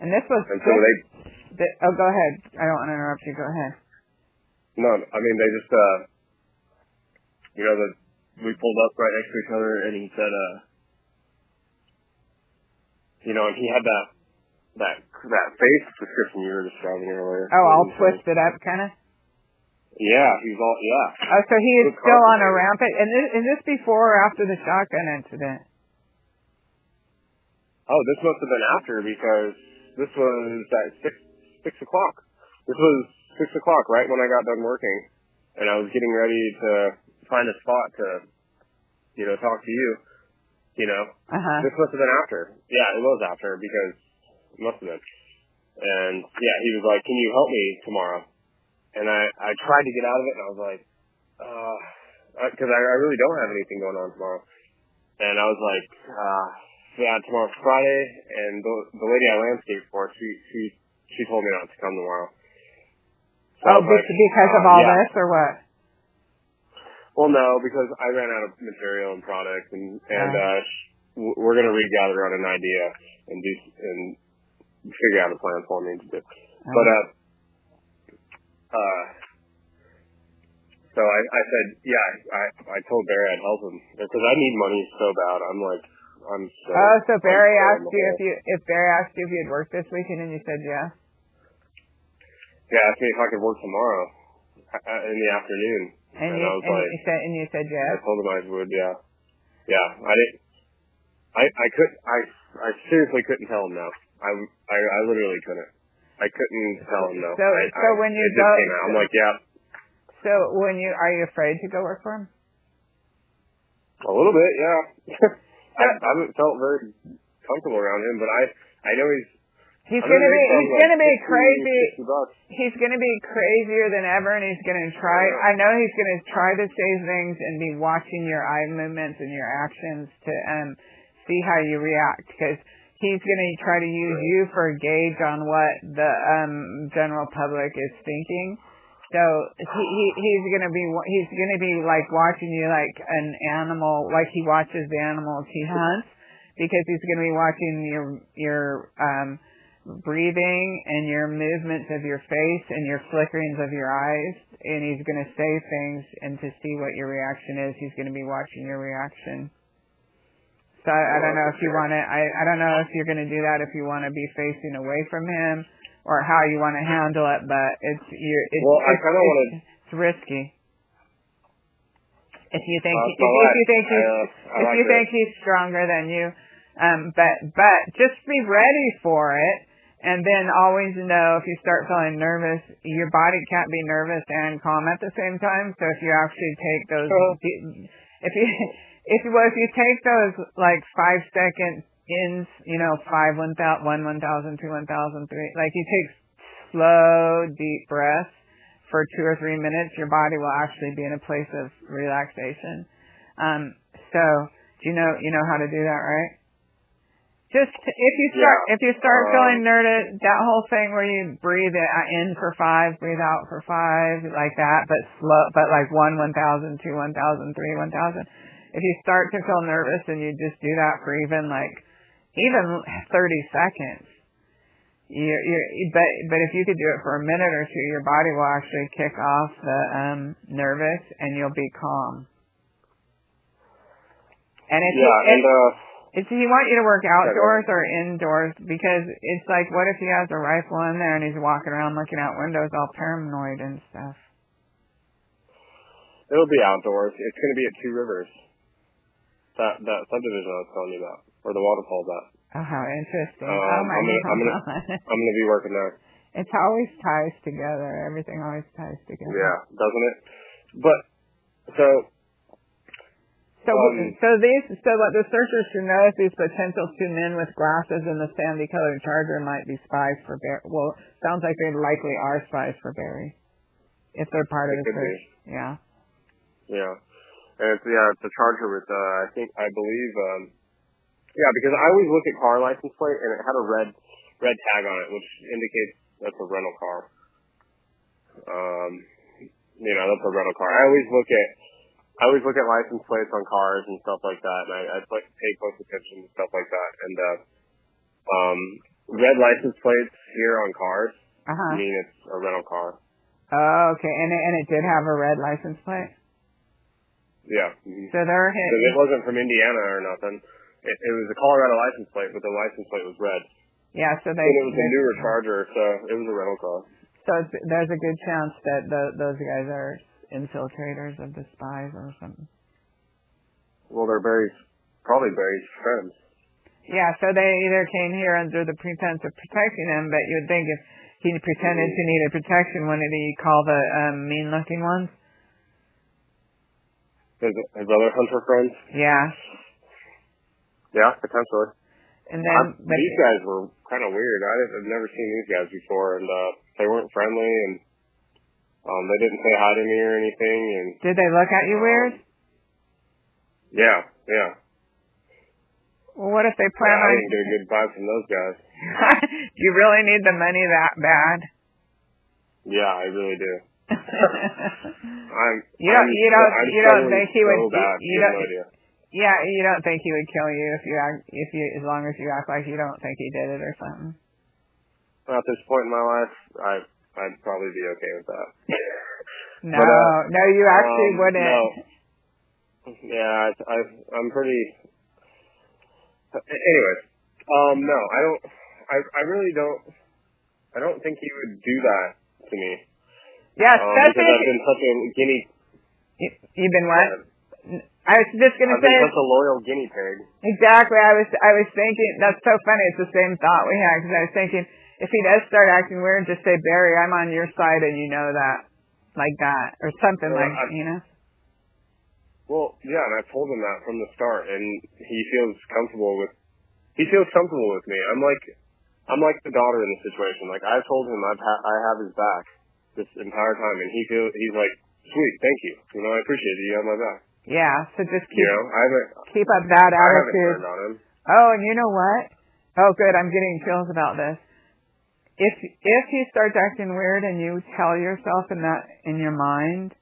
And this was, and so oh, go ahead. I don't want to interrupt you. Go ahead. No, I mean, they just, you know, we pulled up right next to each other, and he said, you know, and he had that face description you were describing earlier. Oh, all twisted up, kind of? Yeah, he's all, yeah. Oh, so he is still on a rampage. And is this before or after the shotgun incident? Oh, this must have been after, because this was at 6 o'clock. This was 6 o'clock, right when I got done working. And I was getting ready to find a spot to, you know, talk to you, you know. This must have been after. Yeah, it was after, because it must have been. And, yeah, he was like, can you help me tomorrow? And I tried to get out of it, and I was like, because I really don't have anything going on tomorrow. And I was like, yeah, tomorrow's Friday, and the lady I landscaped for, she told me not to come tomorrow. So because of all this, or what? Well, no, because I ran out of material and products, and we're going to regather on an idea and figure out a plan for me to do. But so I said, yeah, I told Barry I'd help him because I need money so bad. I'm so. Oh, so Barry asked you if Barry asked you if you'd work this weekend, and you said yes. Yeah, asked me if I could work tomorrow in the afternoon, and I was like, you said yes. I told him I would. Yeah. I didn't. I seriously couldn't tell him no. I literally couldn't. I couldn't tell him no. So when you go, I'm like, yeah. So are you afraid to go work for him? A little bit, yeah. I haven't felt very comfortable around him, but I know he's gonna be crazy. He's gonna be crazier than ever, and he's gonna try. I know he's gonna try to say things and be watching your eye movements and your actions to see how you react, because he's going to try to use you for a gauge on what the general public is thinking. So he's going to be like watching you like an animal, like he watches the animals he hunts, because he's going to be watching your breathing and your movements of your face and your flickerings of your eyes, and he's going to say things, and to see what your reaction is, he's going to be watching your reaction. So I don't know if you want to. I don't know if you're going to do that, if you want to be facing away from him, or how you want to handle it. But it's risky. If you think he's stronger than you, but just be ready for it, and then always know if you start feeling nervous, your body can't be nervous and calm at the same time. So if you actually take those, if you take those like 5-second ins, 5, 1,000, 2, 1,000, 3, like you take slow, deep breaths for 2 or 3 minutes, your body will actually be in a place of relaxation. So do you know how to do that, right? Just if you start feeling nervous, that whole thing where you breathe in for 5, breathe out for 5, like that, but slow, but like 1, 1,000, 2, 1,000, 3, 1,000. If you start to feel nervous and you just do that for even 30 seconds, but if you could do it for a minute or two, your body will actually kick off the nervous, and you'll be calm. And if he want you to work outdoors or indoors, because it's like, what if he has a rifle in there and he's walking around looking out windows all paranoid and stuff? It'll be outdoors. It's going to be at Two Rivers. That subdivision I was telling you about, where the waterfall's at. Oh, how interesting. I'm gonna be working there. It always ties together. Everything always ties together. Yeah, doesn't it? But So what the searchers should know is these potential 2 men with glasses in the sandy-colored Charger might be spies for Barry. Well, sounds like they likely are spies for Barry, if they're part of the search. Yeah. Yeah. And it's a Charger with I believe because I always look at car license plate, and it had a red tag on it, which indicates that's a rental car. that's a rental car. I always look at license plates on cars and stuff like that, and I like pay close attention to stuff like that. And red license plates here on cars mean it's a rental car. Oh, okay. And it did have a red license plate? Yeah. Mm-hmm. So they're hitting. It wasn't from Indiana or nothing. It was a Colorado license plate, but the license plate was red. Yeah, so it was a newer Charger, so it was a rental car. So there's a good chance that those guys are infiltrators of the spies or something. Well, they're probably Barry's friends. Yeah, so they either came here under the pretense of protecting him, but you'd think if he pretended to need a protection, wouldn't he call the mean-looking ones? His other hunter friends? Yeah. Yeah, potentially. And then these guys were kind of weird. I've never seen these guys before, and they weren't friendly, and they didn't say hi to me or anything. And did they look at you weird? Yeah. Well, what if they plan on? I didn't get a good vibe from those guys. Do you really need the money that bad? Yeah, I really do. You don't think he would? Yeah, you don't think he would kill you if you as long as you act like you don't think he did it or something. Well, at this point in my life, I'd probably be okay with that. No, you actually wouldn't. No. Yeah, I'm pretty. Anyways, no, I don't. I really don't. I don't think he would do that to me. Yeah, because I've been such a guinea. You've been what? I was just going to say. I've been such a loyal guinea pig. Exactly. I was thinking. That's so funny. It's the same thought we had because I was thinking if he does start acting weird, just say, Barry, I'm on your side, and you know that, like that, or something Well, yeah, and I've told him that from the start, and he feels comfortable with me. I'm like the daughter in the situation. Like I've told him I have his back this entire time, and he's like, sweet, thank you. I appreciate it. You have my back. Yeah, so just keep keep up that attitude. I haven't turned on him. Oh, and you know what? Oh, good. I'm getting chills about this. If he starts acting weird and you tell yourself in your mind,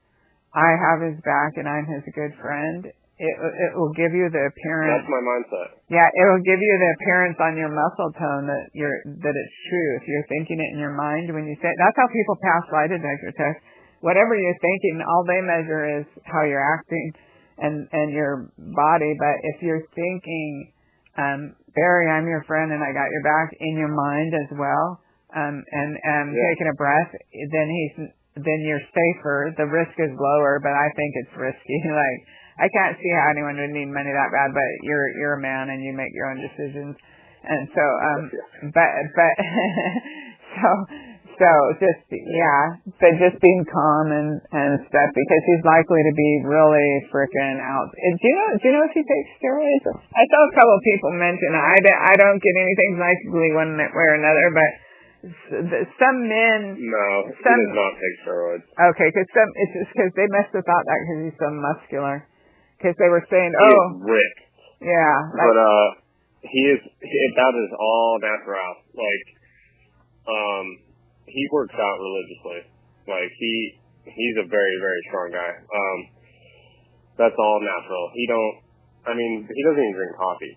I have his back and I'm his good friend, it will give you the appearance. That's my mindset. Yeah, it will give you the appearance on your muscle tone that it's true. If you're thinking it in your mind when you say it, that's how people pass lie detector tests. Whatever you're thinking, all they measure is how you're acting and your body. But if you're thinking, Barry, I'm your friend and I got your back in your mind as well, taking a breath, then you're safer. The risk is lower, but I think it's risky. Like I can't see how anyone would need money that bad, but you're a man and you make your own decisions. And so, just being calm and stuff because he's likely to be really freaking out. Do you know if he takes steroids? I saw a couple of people mention I don't get anything psychically one way or another, but some men. No, he does not take steroids. Okay, it's just because they must have thought that because he's so muscular. Because they were saying, he is ripped. Yeah, but that is all natural. Like, he works out religiously. Like he's a very, very strong guy. That's all natural. He doesn't even drink coffee.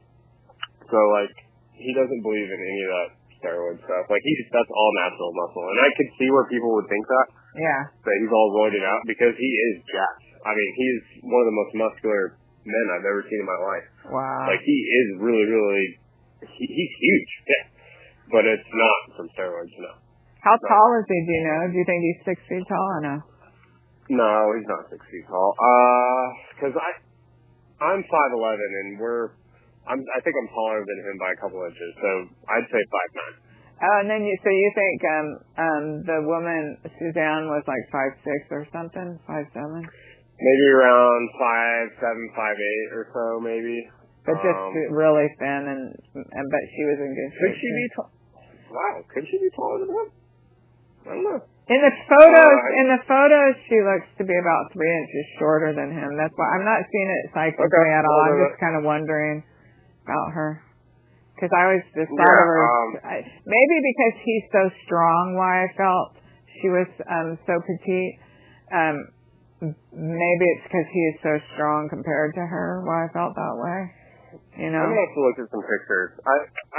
So like, he doesn't believe in any of that steroid stuff. Like that's all natural muscle. And I could see where people would think that. Yeah. That he's all roided out because he is jacked. I mean, he's one of the most muscular men I've ever seen in my life. Wow. Like he is really, really, he's huge. Yeah. But it's not from steroids, no. How tall is he, do you know? Do you think he's 6 feet tall or no? No, he's not 6 feet tall. Cause I'm 5'11" and I think I'm taller than him by a couple inches, so I'd say 5'9". And then you think the woman Suzanne was like 5'6" or something, 5'7"? Maybe around 5'7", 5'8" or so, maybe. But just really thin, but she was in good shape. Could she be tall? Wow, could she be taller than him? I don't know. In the photos, she looks to be about 3 inches shorter than him. That's why I'm not seeing it psychically at all. I'm just kind of wondering about her. Because I always just thought of her, maybe because he's so strong, why I felt she was so petite. maybe it's because he is so strong compared to her why I felt that way. You know? I'm going to have to look at some pictures.